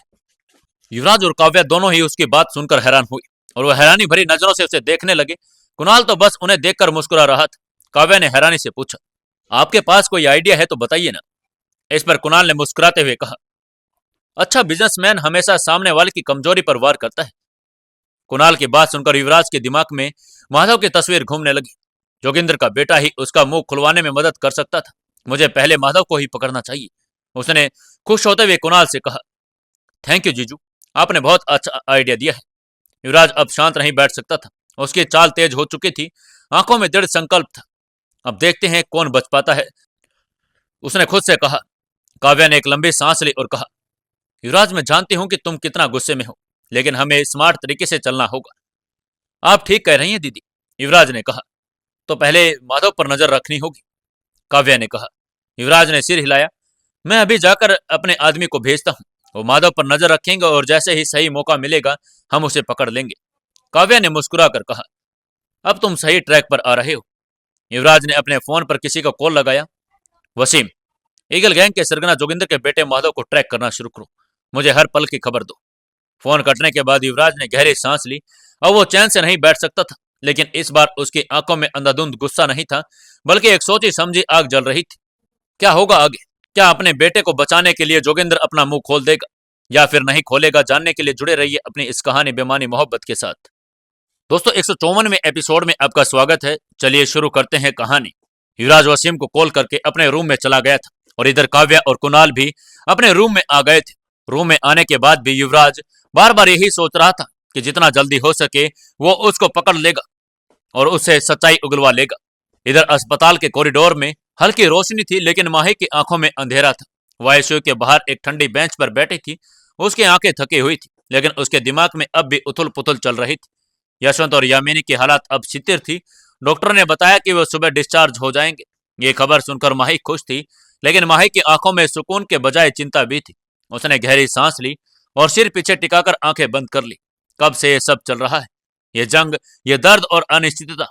युवराज और काव्या दोनों ही उसकी बात सुनकर हैरान हुई, और वह हैरानी भरी नजरों से उसे देखने लगे। कुणाल तो बस उन्हें देखकर मुस्कुरा रहा था। काव्या ने हैरानी से पूछा, आपके पास कोई आइडिया है तो बताइए ना। इस पर कुणाल ने मुस्कुराते हुए कहा, अच्छा बिजनेसमैन हमेशा सामने वाले की कमजोरी पर वार करता है। कुणाल की बात सुनकर युवराज के दिमाग में माधव की तस्वीर घूमने लगी। जोगिंदर का बेटा ही उसका मुंह खुलवाने में मदद कर सकता था। मुझे पहले माधव को ही पकड़ना चाहिए। उसने खुश होते हुए कुणाल से कहा, थैंक यू जीजू, आपने बहुत अच्छा आइडिया दिया है। युवराज अब शांत नहीं बैठ सकता था। उसकी चाल तेज हो चुकी थी, आंखों में दृढ़ संकल्प था। अब देखते हैं कौन बच पाता है, उसने खुद से कहा। काव्या ने एक लंबी सांस ली और कहा, युवराज, मैं जानती हूं कि तुम कितना गुस्से में हो, लेकिन हमें स्मार्ट तरीके से चलना होगा। आप ठीक कह रही हैं दीदी, युवराज ने कहा। तो पहले माधव पर नजर रखनी होगी, काव्या ने कहा। युवराज ने सिर हिलाया। मैं अभी जाकर अपने आदमी को भेजता हूँ, वो माधव पर नजर रखेंगे और जैसे ही सही मौका मिलेगा हम उसे पकड़ लेंगे। काव्या ने मुस्कुरा कर कहा, अब तुम सही ट्रैक पर आ रहे हो। युवराज ने अपने फोन पर किसी को कॉल लगाया। वसीम, ईगल गैंग के सरगना जोगिंदर के बेटे माधव को ट्रैक करना शुरू करो, मुझे हर पल की खबर दो। फोन कटने के बाद युवराज ने गहरी सांस ली। अब वो चैन से नहीं बैठ सकता था, लेकिन इस बार उसकी आंखों में अंधाधुंध गुस्सा नहीं था, बल्कि एक सोची समझी आग जल रही थी। क्या होगा आगे? क्या अपने बेटे को बचाने के लिए जोगिंदर अपना मुंह खोल देगा या फिर नहीं खोलेगा? जानने के लिए जुड़े रहिए अपनी इस कहानी बेमानी मोहब्बत के साथ। दोस्तों, 154वें एपिसोड में आपका स्वागत है। चलिए शुरू करते हैं कहानी। युवराज वसीम को कॉल करके अपने रूम में चला गया था। और इधर काव्या और कुणाल भी अपने रूम में आ गए थे। रूम में आने के बाद भी युवराज बार बार यही सोच रहा था कि जितना जल्दी हो सके वो उसको पकड़ लेगा और उससे सच्चाई उगलवा लेगा। इधर अस्पताल के कॉरिडोर में हल्की रोशनी थी, लेकिन माही की आंखों में अंधेरा था। वह आईसीयू के बाहर एक ठंडी बेंच पर बैठी थी। उसकी आंखें थकी हुई थी, लेकिन उसके दिमाग में अब भी उथल पुथल चल रही थी। यशवंत और यामिनी की हालत अब स्थिर थी। डॉक्टर ने बताया कि वो सुबह डिस्चार्ज हो जाएंगे। ये खबर सुनकर माही खुश थी, लेकिन माही की आंखों में सुकून के बजाय चिंता भी थी। उसने गहरी सांस ली और सिर पीछे टिकाकर आंखें बंद कर ली। कब से ये सब चल रहा है, ये जंग, ये दर्द और अनिश्चितता।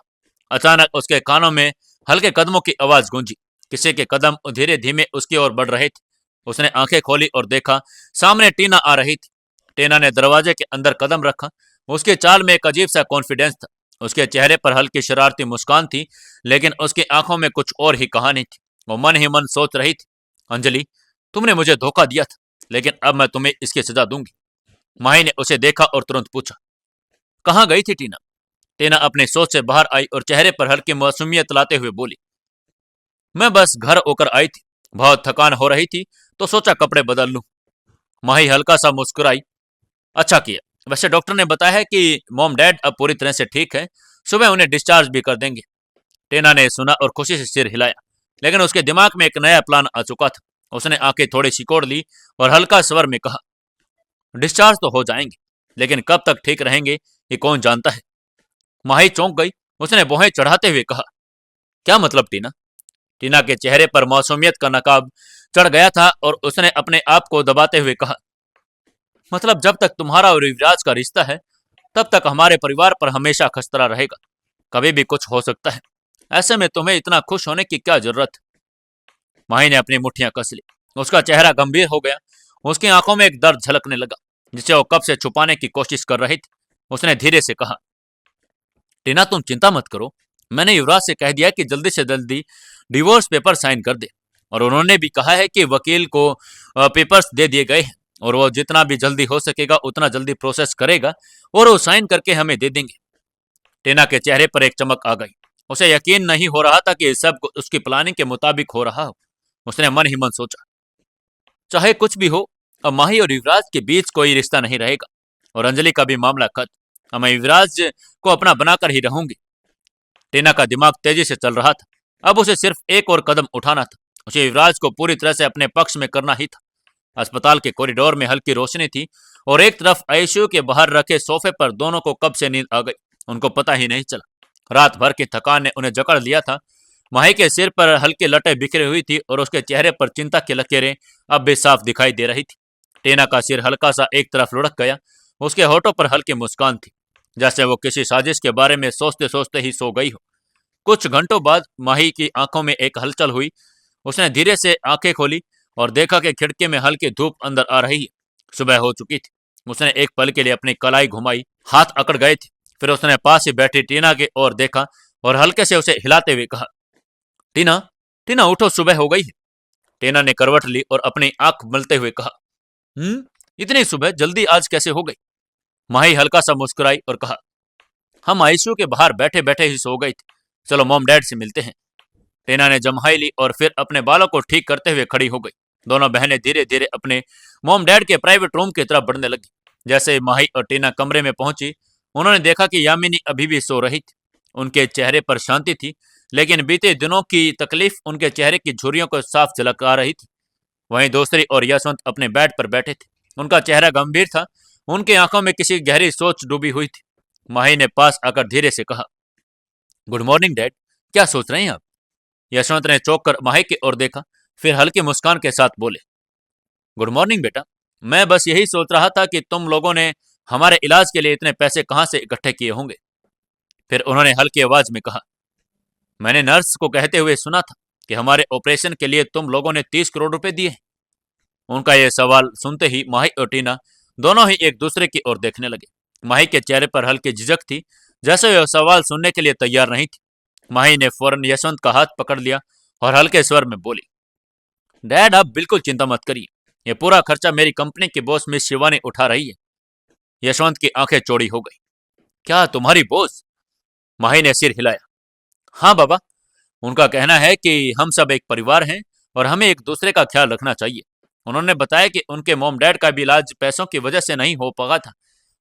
अचानक उसके कानों में हल्के कदमों की आवाज गूंजी। किसी के कदम धीरे धीमे उसकी ओर बढ़ रहे थे। उसने आंखें खोली और देखा, सामने टीना आ रही थी। टीना ने दरवाजे के अंदर कदम रखा। उसके चाल में एक अजीब सा कॉन्फिडेंस था। उसके चेहरे पर हल्की शरारती मुस्कान थी, लेकिन उसकी आंखों में कुछ और ही कहानी थी। वो मन ही मन सोच रही थी, अंजलि, तुमने मुझे धोखा दिया था, लेकिन अब मैं तुम्हें इसकी सजा दूंगी। माही ने उसे देखा और तुरंत पूछा, कहाँ गई थी टीना? टीना अपनी सोच से बाहर आई और चेहरे पर हल्की मासूमियत लाते हुए बोली, मैं बस घर होकर आई थी, बहुत थकान हो रही थी तो सोचा कपड़े बदल लूं। माही हल्का सा मुस्कुराई, अच्छा किया। वैसे डॉक्टर ने बताया है कि मॉम डैड अब पूरी तरह से ठीक है, सुबह उन्हें डिस्चार्ज भी कर देंगे। टीना ने सुना और खुशी से सिर हिलाया, लेकिन उसके दिमाग में एक नया प्लान आ चुका था। उसने आंखें थोड़ी सिकोड़ ली और हल्का स्वर में कहा, डिस्चार्ज तो हो जाएंगे, लेकिन कब तक ठीक रहेंगे ये कौन जानता है। माही चौंक गई। उसने भौहें चढ़ाते हुए कहा, क्या मतलब टीना? टीना के चेहरे पर मासूमियत का नकाब चढ़ गया था और उसने अपने आप को दबाते हुए कहा, मतलब जब तक तुम्हारा और युवराज का रिश्ता है तब तक हमारे परिवार पर हमेशा खतरा रहेगा। कभी भी कुछ हो सकता है। ऐसे में तुम्हें इतना खुश होने की क्या जरूरत? माही ने अपनी मुट्ठियां कस ली। उसका चेहरा गंभीर हो गया। उसकी आंखों में एक दर्द झलकने लगा, जिसे वो कब से छुपाने की कोशिश कर रही थी। उसने धीरे से कहा, टीना तुम चिंता मत करो, मैंने युवराज से कह दिया कि जल्दी से जल्दी डिवोर्स पेपर साइन कर दे, और उन्होंने भी कहा है कि वकील को पेपर्स दे दिए गए हैं और वो जितना भी जल्दी हो सकेगा उतना जल्दी प्रोसेस करेगा और वो साइन करके हमें दे देंगे। टीना के चेहरे पर एक चमक आ गई। उसे यकीन नहीं हो रहा था कि सब उसकी प्लानिंग के मुताबिक हो रहा हो। उसने मन ही मन सोचा, चाहे कुछ भी हो, अब माही और युवराज के बीच कोई रिश्ता नहीं रहेगा और अंजलि का भी मामला खत्म। अब मैं युवराज को अपना बनाकर ही रहूंगी। टीना का दिमाग तेजी से चल रहा था। अब उसे सिर्फ एक और कदम उठाना था। उसे युवराज को पूरी तरह से अपने पक्ष में करना ही था। अस्पताल के कॉरिडोर में हल्की रोशनी थी और एक तरफ आईसीयू के बाहर रखे सोफे पर दोनों को कब से नींद आ गई, उनको पता ही नहीं चला। रात भर की थकान ने उन्हें जकड़ लिया था। माही के सिर पर हल्की लटें बिखरी हुई थी और उसके चेहरे पर चिंता की लकीरें अब भी साफ दिखाई दे रही थी। टीना का सिर हल्का सा एक तरफ लुढ़क गया। उसके होठों पर हल्की मुस्कान थी, जैसे वो किसी साजिश के बारे में सोचते सोचते ही सो गई हो। कुछ घंटों बाद माही की आंखों में एक हलचल हुई। उसने धीरे से आंखें खोली और देखा कि खिड़की में हल्की धूप अंदर आ रही है। सुबह हो चुकी थी। उसने एक पल के लिए अपनी कलाई घुमाई, हाथ अकड़ गए थे। फिर उसने पास ही बैठी टीना की ओर देखा और हल्के से उसे हिलाते हुए कहा, टीना, टीना उठो, सुबह हो गई है। टीना ने करवट ली और अपनी आंख मलते हुए कहा, इतनी सुबह जल्दी आज कैसे हो गई? माही हल्का सा मुस्कुराई और कहा, हम आईसीयू के बाहर बैठे बैठे ही सो गई थी, चलो मॉम डैड से मिलते हैं। टीना ने जम्हाई ली और फिर अपने बालों को ठीक करते हुए खड़ी हो गई। दोनों बहनें धीरे धीरे अपने मॉम डैड के प्राइवेट रूम की तरफ बढ़ने लगी। जैसे माही और टीना कमरे में पहुंची, उन्होंने देखा कि यामिनी अभी भी सो रही थी। उनके चेहरे पर शांति थी, लेकिन बीते दिनों की तकलीफ उनके चेहरे की झुर्रियों को साफ झलक आ रही थी। वहीं दूसरी और यशवंत अपने बेड पर बैठे थे। उनका चेहरा गंभीर था। उनकी आंखों में किसी गहरी सोच डूबी हुई थी। माही ने पास आकर धीरे से कहा, गुड मॉर्निंग डैड, क्या सोच रहे हैं आप? यशवंत ने चौंक कर माही की ओर देखा, फिर हल्की मुस्कान के साथ बोले, गुड मॉर्निंग बेटा, मैं बस यही सोच रहा था कि तुम लोगों ने हमारे इलाज के लिए इतने पैसे कहां से इकट्ठे किए होंगे। फिर उन्होंने हल्की आवाज में कहा, मैंने नर्स को कहते हुए सुना था कि हमारे ऑपरेशन के लिए तुम लोगों ने 30 करोड़ रुपए दिए हैं। उनका यह सवाल सुनते ही माही और टीना दोनों ही एक दूसरे की ओर देखने लगे। माही के चेहरे पर हल्की झिझक थी, जैसे वह सवाल सुनने के लिए तैयार नहीं थी। माही ने फौरन यशवंत का हाथ पकड़ लिया और हल्के स्वर में बोली, डैड आप बिल्कुल चिंता मत करिए, यह पूरा खर्चा मेरी कंपनी की बॉस मिस शिवानी उठा रही है। यशवंत की आंखें चौड़ी हो गई। क्या तुम्हारी बॉस? माही ने सिर हिलाया। हाँ बाबा, उनका कहना है कि हम सब एक परिवार हैं और हमें एक दूसरे का ख्याल रखना चाहिए। उन्होंने बताया कि उनके मॉम डैड का भी इलाज पैसों की वजह से नहीं हो पाया था।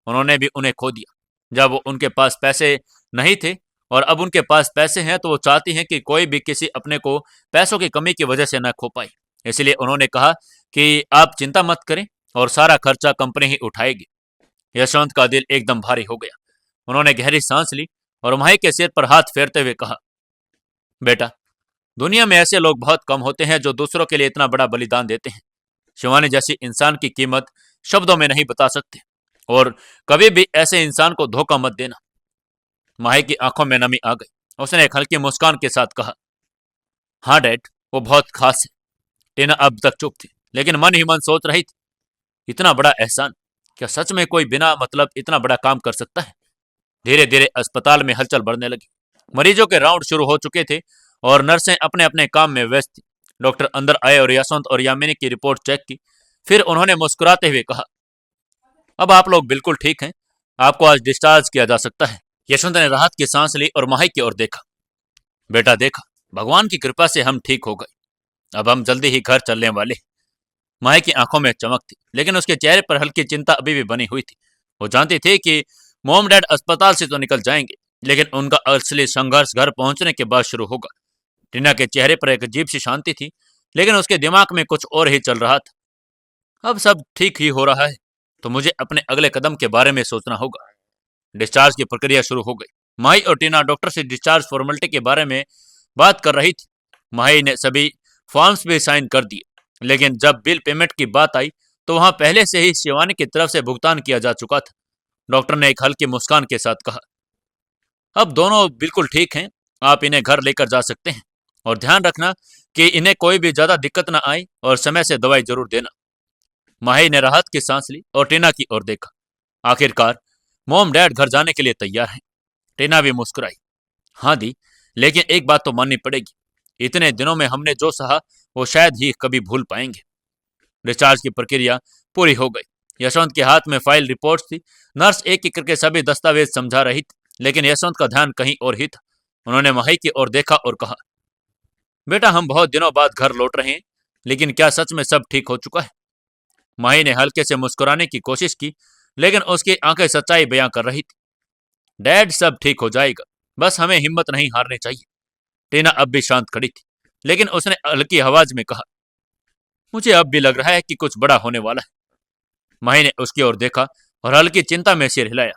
उन्होंने भी उन्हें खो दिया जब वो उनके पास पैसे नहीं थे, और अब उनके पास पैसे हैं तो वो चाहती हैं कि कोई भी किसी अपने को पैसों की कमी की वजह से न खो पाए। इसलिए उन्होंने कहा कि आप चिंता मत करें और सारा खर्चा कंपनी ही उठाएगी। यशवंत का दिल एकदम भारी हो गया। उन्होंने गहरी सांस ली और माही के सिर पर हाथ फेरते हुए कहा, बेटा, दुनिया में ऐसे लोग बहुत कम होते हैं जो दूसरों के लिए इतना बड़ा बलिदान देते हैं। शिवानी जैसी इंसान की कीमत शब्दों में नहीं बता सकते, और कभी भी ऐसे इंसान को धोखा मत देना। माही की आंखों में नमी आ गई। उसने एक हल्की मुस्कान के साथ कहा, हाँ डैड, वो बहुत खास है। टीना अब तक चुप थी, लेकिन मन ही मन सोच रही थी, इतना बड़ा एहसान, क्या सच में कोई बिना मतलब इतना बड़ा काम कर सकता है? धीरे धीरे अस्पताल में हलचल बढ़ने लगी। मरीजों के राउंड शुरू हो चुके थे और नर्सें अपने अपने काम में व्यस्त थी। डॉक्टर अंदर आए और यशवंत और यामिनी की रिपोर्ट चेक की। फिर उन्होंने मुस्कुराते हुए कहा, अब आप लोग बिल्कुल ठीक हैं, आपको आज डिस्चार्ज किया जा सकता है। यशवंत ने राहत की सांस ली और माही की ओर देखा। बेटा देखा, भगवान की कृपा से हम ठीक हो गए, अब हम जल्दी ही घर चलने वाले हैं। माही की आंखों में चमक थी, लेकिन उसके चेहरे पर हल्की चिंता अभी भी बनी हुई थी। वो जानती थी कि मॉम डैड अस्पताल से तो निकल जाएंगे, लेकिन उनका असली संघर्ष घर पहुंचने के बाद शुरू होगा। टीना के चेहरे पर एक अजीब सी शांति थी, लेकिन उसके दिमाग में कुछ और ही चल रहा था। अब सब ठीक ही हो रहा है, तो मुझे अपने अगले कदम के बारे में सोचना होगा। डिस्चार्ज की प्रक्रिया शुरू हो गई। माही और टीना डॉक्टर से डिस्चार्ज फॉर्मेलिटी के बारे में बात कर रही थी। माही ने सभी फॉर्म्स भी साइन कर दिए, लेकिन जब बिल पेमेंट की बात आई तो वहां पहले से ही शिवानी की तरफ से भुगतान किया जा चुका था। डॉक्टर ने एक हल्की मुस्कान के साथ कहा, अब दोनों बिल्कुल ठीक हैं, आप इन्हें घर लेकर जा सकते हैं, और ध्यान रखना कि इन्हें कोई भी ज्यादा दिक्कत ना आए और समय से दवाई जरूर देना। माही ने राहत की सांस ली और टीना की ओर देखा। आखिरकार मॉम डैड घर जाने के लिए तैयार हैं। टीना भी मुस्कुराई, हाँ दी, लेकिन एक बात तो माननी पड़ेगी, इतने दिनों में हमने जो सहा वो शायद ही कभी भूल पाएंगे। डिस्चार्ज की प्रक्रिया पूरी हो गई। यशवंत के हाथ में फाइल रिपोर्ट्स थी। नर्स एक एक करके सभी दस्तावेज समझा रही थी, लेकिन यशवंत का ध्यान कहीं और ही था। उन्होंने माही की ओर देखा और कहा, बेटा, हम बहुत दिनों बाद घर लौट रहे हैं, लेकिन क्या सच में सब ठीक हो चुका है? माही ने हल्के से मुस्कुराने की कोशिश की, लेकिन उसकी आंखें सच्चाई बयां कर रही थी। डैड, सब ठीक हो जाएगा, बस हमें हिम्मत नहीं हारनी चाहिए। टीना अब भी शांत खड़ी थी, लेकिन उसने हल्की आवाज में कहा, मुझे अब भी लग रहा है कि कुछ बड़ा होने वाला है। माही ने उसकी ओर देखा और हल्की चिंता में सिर हिलाया।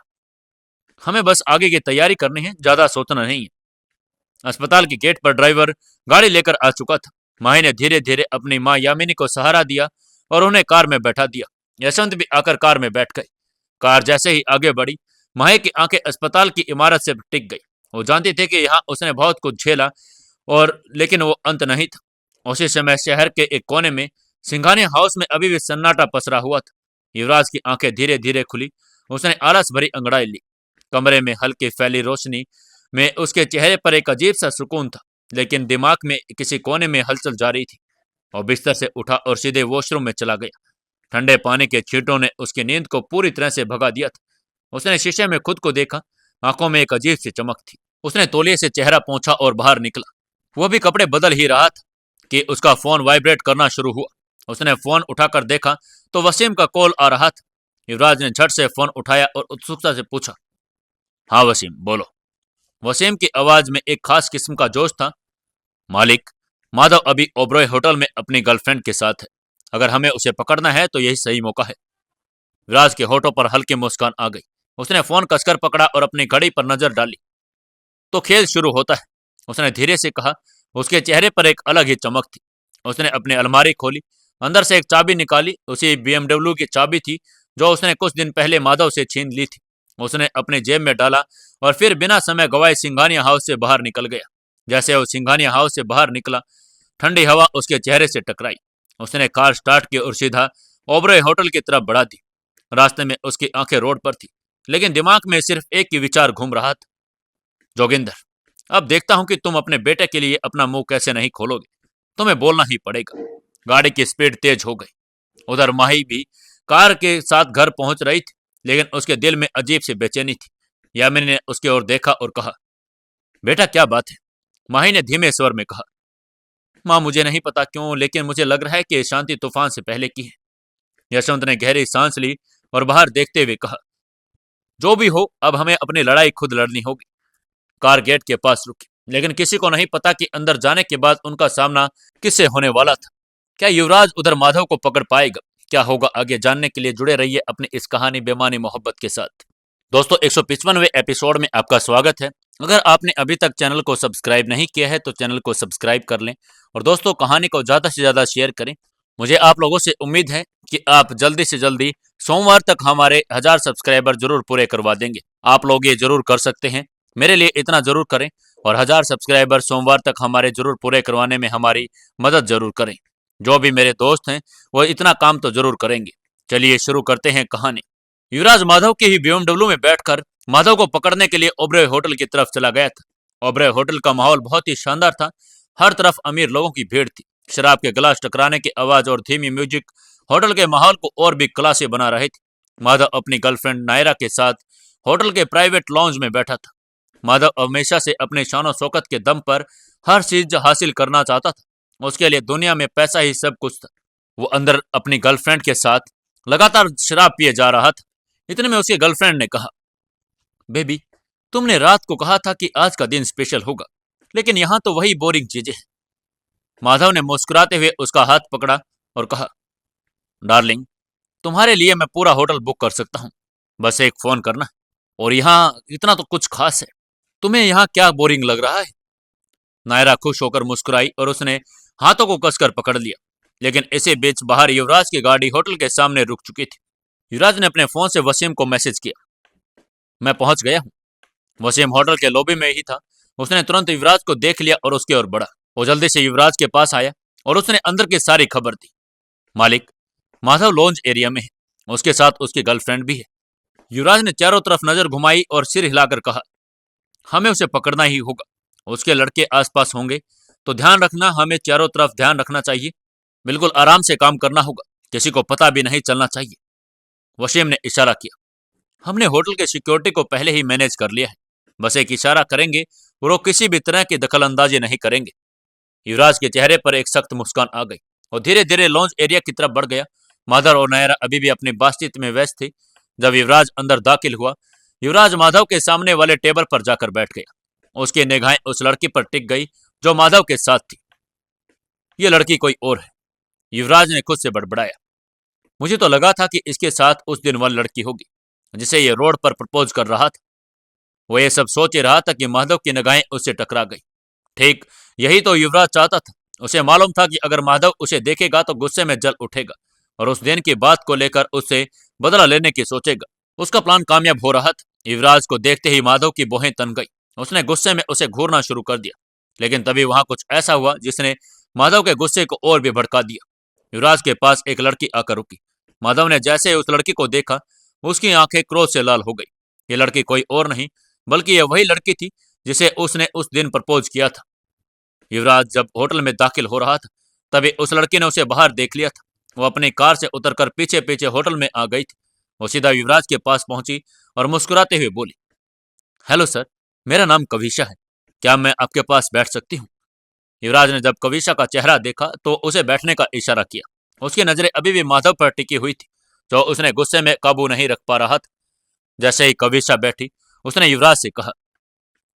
हमें बस आगे की तैयारी करनी है, ज्यादा सोचना नहीं है। अस्पताल के गेट पर ड्राइवर गाड़ी लेकर आ चुका था। माही ने धीरे धीरे अपनी माँ यामिनी को सहारा दिया और उन्हें कार में बैठा दिया। यशवंत भी आकर कार में बैठ गए। कार जैसे ही आगे बढ़ी, माही की आंखें अस्पताल की इमारत से टिक गई। वो जानती थी कि यहाँ उसने बहुत कुछ झेला, और लेकिन वो अंत नहीं था। उसी समय शहर के एक कोने में सिंघानिया हाउस में अभी भी सन्नाटा पसरा हुआ था। युवराज की आंखें धीरे धीरे खुली। उसने आलस भरी अंगड़ाई ली। कमरे में हल्की फैली रोशनी में उसके चेहरे पर एक अजीब सा सुकून था, लेकिन दिमाग में किसी कोने में हलचल जारी थी। और बिस्तर से उठा और सीधे वॉशरूम में चला गया। ठंडे पानी के छींटों ने उसकी नींद को पूरी तरह से भगा दिया था। उसने शीशे में खुद को देखा। आंखों में एक अजीब सी चमक थी। उसने तौलिए से चेहरा पोंछा और बाहर निकला। वो भी कपड़े बदल ही रहा था कि उसका फोन वाइब्रेट करना शुरू हुआ। उसने फोन उठाकर देखा तो वसीम का कॉल आ रहा था। युवराज ने झट से फोन उठाया और उत्सुकता से पूछा, हाँ वसीम, बोलो। वसीम की आवाज में एक खास किस्म का जोश था। मालिक, माधव अभी ओबरॉय होटल में अपनी गर्लफ्रेंड के साथ है। अगर हमें उसे पकड़ना है तो यही सही मौका है। युवराज के होठों पर हल्की मुस्कान आ गई। उसने फोन कसकर पकड़ा और अपनी घड़ी पर नजर डाली। तो खेल शुरू होता है, उसने धीरे से कहा। उसके चेहरे पर एक अलग ही चमक थी। उसने अपनी अलमारी खोली, अंदर से एक चाबी निकाली। उसी BMW की चाबी थी जो उसने कुछ दिन पहले माधव से छीन ली थी। उसने अपने जेब में डाला और फिर बिना समय गवाए सिंघानिया हाउस से बाहर निकल गया। जैसे वो सिंघानिया हाउस से बाहर निकला, ठंडी हवा उसके चेहरे से टकराई। उसने कार स्टार्ट की और सीधा ओबरॉय होटल की तरफ बढ़ा दी। रास्ते में उसकी आंखें रोड पर थी, लेकिन दिमाग में सिर्फ एक ही विचार घूम रहा था, जोगिंदर, अब देखता हूं कि तुम अपने बेटे के लिए अपना मुंह कैसे नहीं खोलोगे। तुम्हें बोलना ही पड़ेगा। गाड़ी की स्पीड तेज हो गई। उधर माही भी कार के साथ घर पहुंच रही थी, लेकिन उसके दिल में अजीब सी बेचैनी थी। यामिनी ने उसकी ओर देखा और कहा, बेटा क्या बात है? माही ने धीमे स्वर में कहा, माँ मुझे नहीं पता क्यों, लेकिन मुझे लग रहा है कि शांति तूफान से पहले की है। यशवंत ने गहरी सांस ली और बाहर देखते हुए कहा, जो भी हो, अब हमें अपनी लड़ाई खुद लड़नी होगी। कार गेट के पास रुकी, लेकिन किसी को नहीं पता कि अंदर जाने के बाद उनका सामना किससे होने वाला था। क्या युवराज उधर माधव को पकड़ पाएगा? क्या होगा आगे, जानने के लिए जुड़े रहिए अपनी इस कहानी बेमानी मोहब्बत के साथ। दोस्तों, 155वें एपिसोड में आपका स्वागत है। अगर आपने अभी तक चैनल को सब्सक्राइब नहीं किया है तो चैनल को सब्सक्राइब कर लें और दोस्तों, कहानी को ज्यादा से ज्यादा शेयर करें। मुझे आप लोगों से उम्मीद है कि आप जल्दी से जल्दी सोमवार तक हमारे 1000 सब्सक्राइबर जरूर पूरे करवा देंगे। आप लोग ये जरूर कर सकते हैं, मेरे लिए इतना जरूर करें और 1000 सब्सक्राइबर सोमवार तक हमारे जरूर पूरे करवाने में हमारी मदद जरूर करें। जो भी मेरे दोस्त हैं वो इतना काम तो जरूर करेंगे। चलिए शुरू करते हैं कहानी। युवराज माधव के ही BMW में बैठकर माधव को पकड़ने के लिए ओबरॉय होटल की तरफ चला गया था। ओबरॉय होटल का माहौल बहुत ही शानदार था। हर तरफ अमीर लोगों की भीड़ थी। शराब के गिलास टकराने की आवाज और धीमी म्यूजिक होटल के माहौल को और भी क्लासी बना रहे थे। माधव अपनी गर्लफ्रेंड नायरा के साथ होटल के प्राइवेट लॉन्ज में बैठा था। माधव हमेशा से अपने शानो शौकत के दम पर हर चीज हासिल करना चाहता था। उसके लिए दुनिया में पैसा ही सब कुछ था। वो अंदर अपनी गर्लफ्रेंड के साथ लगातार शराब पिए जा रहा था। इतने में उसकी गर्लफ्रेंड ने कहा, बेबी, तुमने रात को कहा था कि आज का दिन स्पेशल होगा, लेकिन यहाँ तो वही बोरिंग चीजें हैं। माधव ने मुस्कुराते हुए उसका हाथ पकड़ा और कहा, डार्लिंग, तुम्हारे लिए मैं पूरा होटल बुक कर सकता हूँ, बस एक फोन करना। और यहाँ इतना तो कुछ खास है, तुम्हें यहाँ क्या बोरिंग लग रहा है? नायरा खुश होकर मुस्कुराई और उसने हाथों को कसकर पकड़ लिया। लेकिन इसी बीच बाहर युवराज की गाड़ी होटल के सामने रुक चुकी थी। युवराज ने अपने फोन से वसीम को मैसेज किया, मैं पहुंच गया हूं। वसीम होटल के लॉबी में ही था। उसने तुरंत युवराज को देख लिया और उसकी ओर बढ़ा। वो जल्दी से युवराज के पास आया और उसने अंदर की सारी खबर दी। मालिक, माधव लॉन्ज एरिया में है, उसके साथ उसकी गर्लफ्रेंड भी है। युवराज ने चारों तरफ नजर घुमाई और सिर हिलाकर कहा, हमें उसे पकड़ना ही होगा। उसके लड़के आसपास होंगे तो ध्यान रखना, हमें चारों तरफ ध्यान रखना चाहिए। बिल्कुल आराम से काम करना होगा, किसी को पता भी नहीं चलना चाहिए। वसीम ने इशारा किया, हमने होटल के सिक्योरिटी को पहले ही मैनेज कर लिया है, बस एक इशारा करेंगे और वो किसी भी तरह की दखल अंदाजी नहीं करेंगे। युवराज के चेहरे पर एक सख्त मुस्कान आ गई और धीरे धीरे लॉन्च एरिया की तरफ बढ़ गया। माधव और नायरा अभी भी अपनी बातचीत में व्यस्त थे। जब युवराज अंदर दाखिल हुआ, युवराज माधव के सामने वाले टेबल पर जाकर बैठ गया। उसकी निगाहें उस लड़की पर टिक गई जो माधव के साथ थी। ये लड़की कोई और है, युवराज ने खुद से बड़बड़ाया। मुझे तो लगा था कि इसके साथ उस दिन वाली लड़की होगी जिसे ये रोड पर प्रपोज कर रहा था। वो ये सब सोच ही रहा था कि माधव की निगाहें उससे टकरा गई। ठीक यही तो युवराज चाहता था। उसे मालूम था कि अगर माधव उसे देखेगा तो गुस्से में जल उठेगा और उस दिन की बात को लेकर उससे बदला लेने की सोचेगा। उसका प्लान कामयाब हो रहा था। युवराज को देखते ही माधव की भौहें तन गई। उसने गुस्से में उसे घूरना शुरू कर दिया, लेकिन तभी वहां कुछ ऐसा हुआ जिसने माधव के गुस्से को और भी भड़का दिया। युवराज के पास एक लड़की आकर रुकी। माधव ने जैसे ही उस लड़की को देखा, उसकी आंखें क्रोध से लाल हो गई। ये लड़की कोई और नहीं बल्कि ये वही लड़की थी जिसे उसने उस दिन प्रपोज किया था। युवराज जब होटल में दाखिल हो रहा था, तभी उस लड़की ने उसे बाहर देख लिया था। वो अपनी कार से उतरकर पीछे पीछे होटल में आ गई थी। वो सीधा युवराज के पास पहुंची और मुस्कुराते हुए बोली, हेलो सर, मेरा नाम कविशा है, क्या मैं आपके पास बैठ सकती हूँ? युवराज ने जब कविशा का चेहरा देखा तो उसे बैठने का इशारा किया। उसकी नजरें अभी भी माधव पर टिकी हुई थी, जो उसने गुस्से में काबू नहीं रख पा रहा था। जैसे ही कविशा बैठी, उसने युवराज से कहा,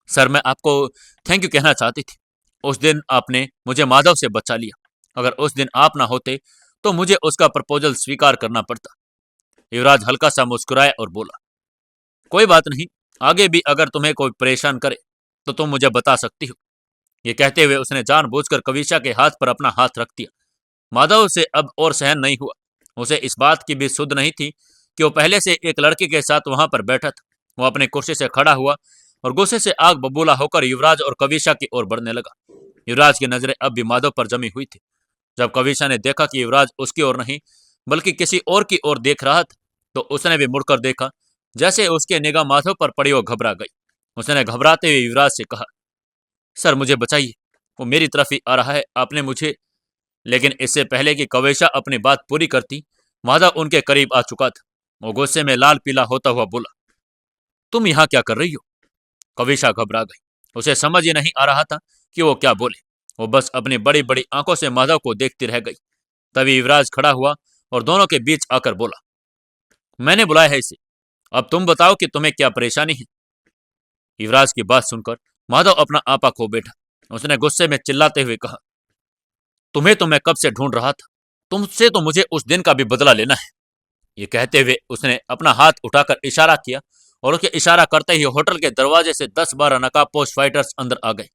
सर, मैं आपको थैंक यू कहना चाहती थी। उस दिन आपने मुझे माधव से बचा लिया। अगर उस दिन आप ना होते तो मुझे उसका प्रपोजल स्वीकार करना पड़ता। युवराज हल्का सा मुस्कुराया और बोला, कोई बात नहीं, आगे भी अगर तुम्हें कोई परेशान करे तो तुम मुझे बता सकती हो। ये कहते हुए उसने जानबूझकर कविशा के हाथ पर अपना हाथ रख दिया। माधव से अब और सहन नहीं हुआ। उसे इस बात की भी सुध नहीं थी कि वो पहले से एक लड़की के साथ वहां पर बैठा था। वो अपनी कुर्सी से खड़ा हुआ और गुस्से से आग बबूला होकर युवराज और कविशा की ओर बढ़ने लगा। युवराज की नजरें अब भी माधव पर जमी हुई थी। जब कविशा ने देखा कि युवराज उसकी ओर नहीं बल्कि किसी और की ओर देख रहा था, तो उसने भी मुड़कर देखा। जैसे उसकी निगाह माधव पर पड़ी, वो घबरा गई। उसने घबराते हुए युवराज से कहा, सर, मुझे बचाइए, वो मेरी तरफ ही आ रहा है, आपने मुझे। लेकिन इससे पहले कि कविशा अपनी बात पूरी करती, माधव उनके करीब आ चुका था। वो गुस्से में लाल पीला होता हुआ बोला, तुम यहाँ क्या कर रही हो? कविशा घबरा गई। उसे समझ ही नहीं आ रहा था कि वो क्या बोले। वो बस अपनी बड़ी बड़ी आंखों से माधव को देखती रह गई। तभी युवराज खड़ा हुआ और दोनों के बीच आकर बोला, मैंने बुलाया है इसे, अब तुम बताओ कि तुम्हें क्या परेशानी है। युवराज की बात सुनकर माधव अपना आपा खो बैठा। उसने गुस्से में चिल्लाते हुए कहा, तुम्हें तो मैं कब से ढूंढ रहा था, तुमसे तो मुझे उस दिन का भी बदला लेना है। ये कहते हुए उसने अपना हाथ उठाकर इशारा किया और उसके इशारा करते ही होटल के दरवाजे से 10-12 नकाबपोश फाइटर्स अंदर आ गए।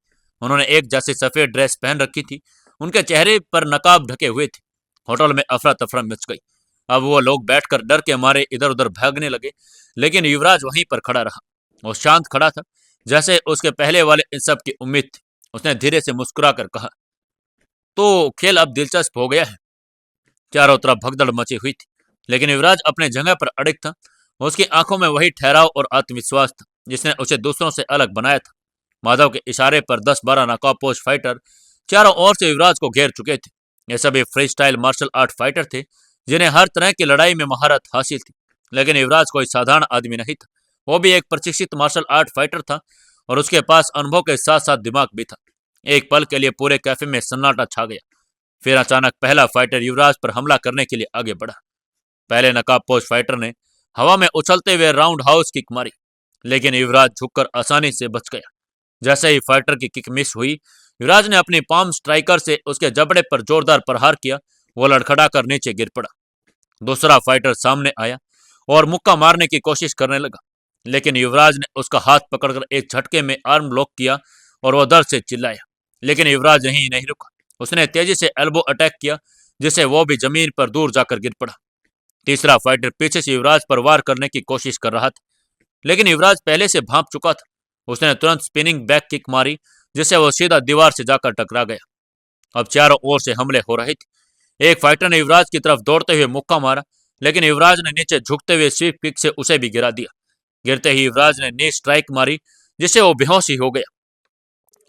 उन्होंने एक जैसी सफेद ड्रेस पहन रखी थी, उनके चेहरे पर नकाब ढके हुए थे। होटल में अफरा तफरा मच गई। अब वो लोग बैठकर डर के मारे इधर उधर भागने लगे, लेकिन युवराज वहीं पर खड़ा रहा। वो शांत खड़ा था, जैसे उसके पहले वाले इन सब की उम्मीद थी। उसने धीरे से मुस्कुराकर कहा, तो खेल अब दिलचस्प हो गया है। चारों तरफ भगदड़ मची हुई थी, लेकिन युवराज अपने जगह पर अड़िग था। उसकी आंखों में वही ठहराव और आत्मविश्वास था जिसने उसे दूसरों से अलग बनाया था। माधव के इशारे पर 10-12 नकाबपोश फाइटर चारों ओर से युवराज को घेर चुके थे। ये सभी freestyle martial art fighter थे, जिन्हें हर तरह की लड़ाई में महारत हासिल थी। लेकिन युवराज कोई साधारण आदमी नहीं था, वो भी एक प्रशिक्षित मार्शल आर्ट फाइटर था, और उसके पास अनुभव के साथ साथ दिमाग भी था। एक पल के लिए पूरे कैफे में सन्नाटा छा गया। फिर अचानक पहला फाइटर युवराज पर हमला करने के लिए आगे बढ़ा। पहले नकाबपोश फाइटर ने हवा में उछलते हुए राउंड हाउस किक मारी, लेकिन युवराज झुककर आसानी से बच गया। जैसे ही फाइटर की किक मिस हुई, युवराज ने अपनी पाम स्ट्राइकर से उसके जबड़े पर जोरदार प्रहार किया। वो लड़खड़ाकर नीचे गिर पड़ा। दूसरा फाइटर सामने आया और मुक्का मारने की कोशिश करने लगा, लेकिन युवराज ने उसका हाथ पकड़कर एक झटके में आर्म लॉक किया और वह दर्द से चिल्लाया। लेकिन युवराज यहीं नहीं रुका। उसने तेजी से एल्बो अटैक किया, जिससे वो भी जमीन पर दूर जाकर गिर पड़ा। तीसरा फाइटर पीछे से युवराज पर वार करने की कोशिश कर रहा था, लेकिन युवराज पहले से भांप चुका था। उसने तुरंत स्पिनिंग बैक किक मारी, जिससे वो सीधा दीवार से जाकर टकरा गया। अब चारों ओर से हमले हो रहे थे। एक फाइटर ने युवराज की तरफ दौड़ते हुए मुक्का मारा, लेकिन युवराज ने नीचे झुकते हुए स्वीप किक से उसे भी गिरा दिया। गिरते ही युवराज ने नी स्ट्राइक मारी, जिससे वो बेहोश ही हो गया।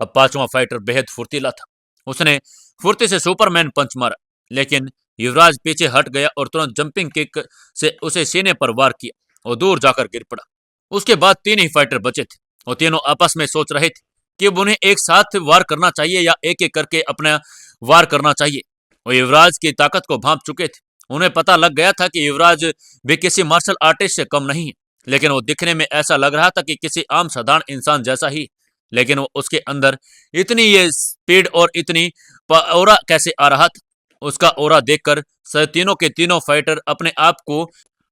अब पांचवा फाइटर बेहद फुर्तीला था। उसने फुर्ती से सुपरमैन पंच मारा, लेकिन युवराज पीछे हट गया और तुरंत जंपिंग किक से उसे सीने पर वार किया और दूर जाकर गिर पड़ा। उसके बाद तीन ही फाइटर बचे थे और तीनों आपस में सोच रहे थे कि अब उन्हें एक साथ वार करना चाहिए या एक एक करके अपना वार करना चाहिए। वो युवराज की ताकत को भांप चुके थे। उन्हें पता लग गया था कि युवराज भी किसी मार्शल आर्टिस्ट से कम नहीं है, लेकिन वो दिखने में ऐसा लग रहा था कि किसी आम साधारण इंसान जैसा ही। लेकिन वो उसके अंदर इतनी ये स्पीड और इतनी ओरा कैसे आ रहा था। उसका ओरा देखकर तीनों के तीनों फाइटर अपने आप को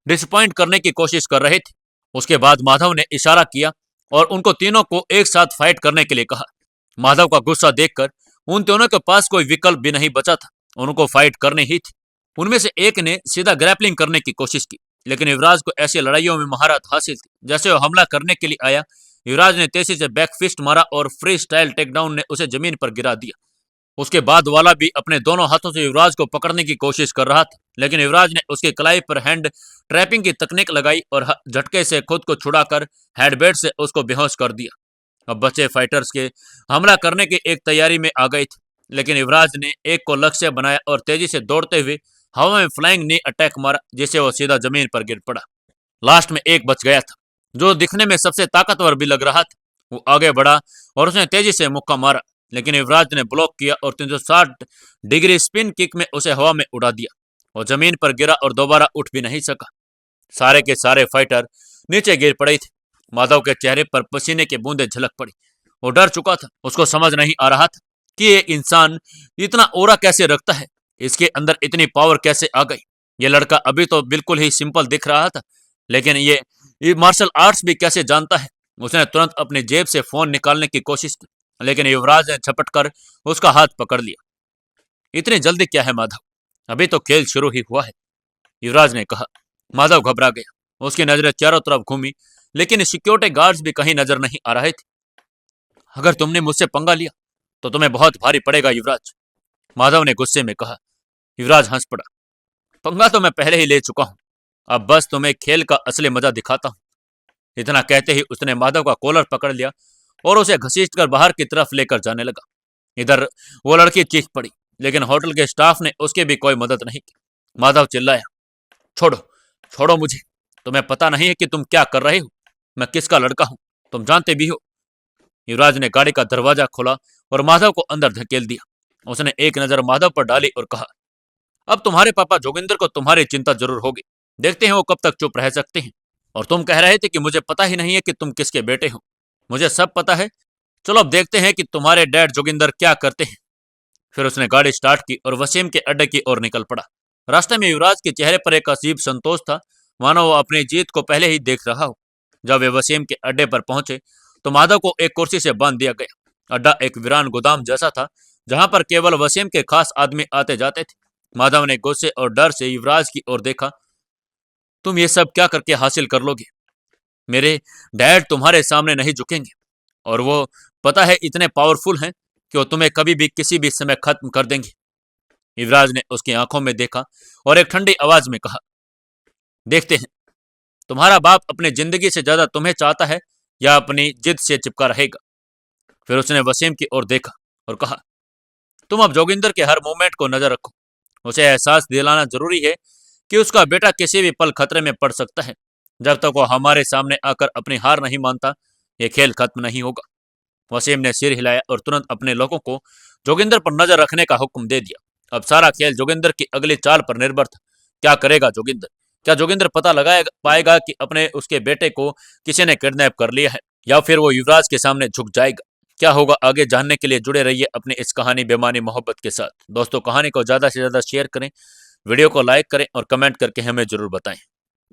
डिसअपॉइंट करने की कोशिश कर रहे थे। उसके बाद माधव ने इशारा किया और उनको तीनों को एक साथ फाइट करने के लिए कहा। माधव का गुस्सा देखकर उन तीनों के पास कोई विकल्प भी नहीं बचा था, उनको फाइट करनी ही थी। उनमें से एक ने सीधा ग्रैपलिंग करने की कोशिश की, लेकिन युवराज को ऐसी लड़ाइयों में महारत हासिल थी। जैसे वो हमला करने के लिए आया, युवराज ने तेजी से बैक फिस्ट मारा और फ्री स्टाइल टेकडाउन ने उसे जमीन पर गिरा दिया। उसके बाद वाला भी अपने दोनों हाथों से युवराज को पकड़ने की कोशिश कर रहा था, लेकिन युवराज ने उसकी कलाई पर हैंड ट्रैपिंग की तकनीक लगाई और झटके से खुद को छुड़ाकर हेडबेड से उसको बेहोश कर दिया। अब बचे फाइटर्स के हमला करने की एक तैयारी में आ गए थे, लेकिन युवराज ने एक को लक्ष्य बनाया और तेजी से दौड़ते हुए हवा में फ्लाइंग नी अटैक मारा, जिससे वो सीधा जमीन पर गिर पड़ा। लास्ट में एक बच गया था, जो दिखने में सबसे ताकतवर भी लग रहा था। वो आगे बढ़ा और उसने तेजी से मुक्का मारा, लेकिन युवराज ने ब्लॉक किया और 360 डिग्री स्पिन किक में उसे हवा में उड़ा दिया। वो जमीन पर गिरा और दोबारा उठ भी नहीं सका। सारे के सारे फाइटर नीचे गिर पड़े थे। माधव के चेहरे पर पसीने की बूंदें झलक पड़ी। वो डर चुका था। उसको समझ नहीं आ रहा था कि ये इंसान इतना ओरा कैसे रखता है, इसके अंदर इतनी पावर कैसे आ गई। ये लड़का अभी तो बिल्कुल ही सिंपल दिख रहा था, लेकिन ये मार्शल आर्ट्स भी कैसे जानता है। उसने तुरंत अपनी जेब से फोन निकालने की कोशिश की, लेकिन युवराज ने झपट कर उसका हाथ पकड़ लिया। इतनी जल्दी क्या है माधव, अभी तो खेल शुरू ही हुआ है, युवराज ने कहा। माधव घबरा गया। उसकी नजरें चारों तरफ घूमी, लेकिन सिक्योरिटी गार्ड्स भी कहीं नजर नहीं आ रहे थे। अगर तुमने मुझसे पंगा लिया तो तुम्हें बहुत भारी पड़ेगा युवराज, माधव ने गुस्से में कहा। युवराज हंस पड़ा। पंगा तो मैं पहले ही ले चुका हूं, अब बस तुम्हें खेल का असली मजा दिखाता हूं। इतना कहते ही उसने माधव का कॉलर पकड़ लिया और उसे घसीटकर बाहर की तरफ लेकर जाने लगा। इधर वो लड़की चीख पड़ी, लेकिन होटल के स्टाफ ने उसकी भी कोई मदद नहीं की। माधव चिल्लाया, छोड़ो, छोड़ो मुझे, तुम्हें पता नहीं है कि तुम क्या कर रहे हो, मैं किसका लड़का हूं, तुम जानते भी हो। युवराज ने गाड़ी का दरवाजा खोला और माधव को अंदर धकेल दिया। उसने एक नजर माधव पर डाली और कहा, अब तुम्हारे पापा जोगिंदर को तुम्हारी चिंता जरूर होगी। देखते हैं वो कब तक चुप रह सकते हैं। और तुम कह रहे थे कि मुझे पता ही नहीं है कि तुम किसके बेटे हो। मुझे सब पता है। चलो अब देखते हैं कि तुम्हारे डैड जोगिंदर क्या करते हैं। फिर उसने गाड़ी स्टार्ट की और वसीम के अड्डे की ओर निकल पड़ा। रास्ते में युवराज के चेहरे पर एक अजीब संतोष था, मानो वो अपनी जीत को पहले ही देख रहा हो। जब वे वसीम के अड्डे पर पहुंचे तो माधव को एक कुर्सी से बांध दिया गया। अड्डा एक वीरान गोदाम जैसा था, जहां पर केवल वसीम के खास आदमी आते जाते थे। माधव ने गुस्से और डर से युवराज की ओर देखा। तुम ये सब क्या करके हासिल कर लोगे? मेरे डैड तुम्हारे सामने नहीं झुकेंगे, और वो पता है इतने पावरफुल हैं कि वो तुम्हें कभी भी किसी भी समय खत्म कर देंगे। युवराज ने उसकी आंखों में देखा और एक ठंडी आवाज में कहा, देखते हैं तुम्हारा बाप अपनी जिंदगी से ज्यादा तुम्हें चाहता है या अपनी जिद से चिपका रहेगा। फिर उसने वसीम की ओर देखा और कहा, तुम अब जोगिंदर के हर मूवमेंट को नजर रखो। उसे एहसास दिलाना जरूरी है कि उसका बेटा किसी भी पल खतरे में पड़ सकता है। जब तक वो हमारे सामने आकर अपनी हार नहीं मानता, ये खेल खत्म नहीं होगा। वसीम ने सिर हिलाया और तुरंत अपने लोगों को जोगिंदर पर नजर रखने का हुक्म दे दिया। अब सारा खेल जोगिंदर की अगली चाल पर निर्भर था। क्या करेगा जोगिंदर? क्या जोगिंदर पता लगा पाएगा कि अपने उसके बेटे को किसी ने किडनैप कर लिया है, या फिर वो युवराज के सामने झुक जाएगा? क्या होगा आगे जानने के लिए जुड़े रहिए अपनी इस कहानी बेमानी मोहब्बत के साथ। दोस्तों, कहानी को ज्यादा से ज्यादा शेयर करें, वीडियो को लाइक करें और कमेंट करके हमें जरूर बताएं।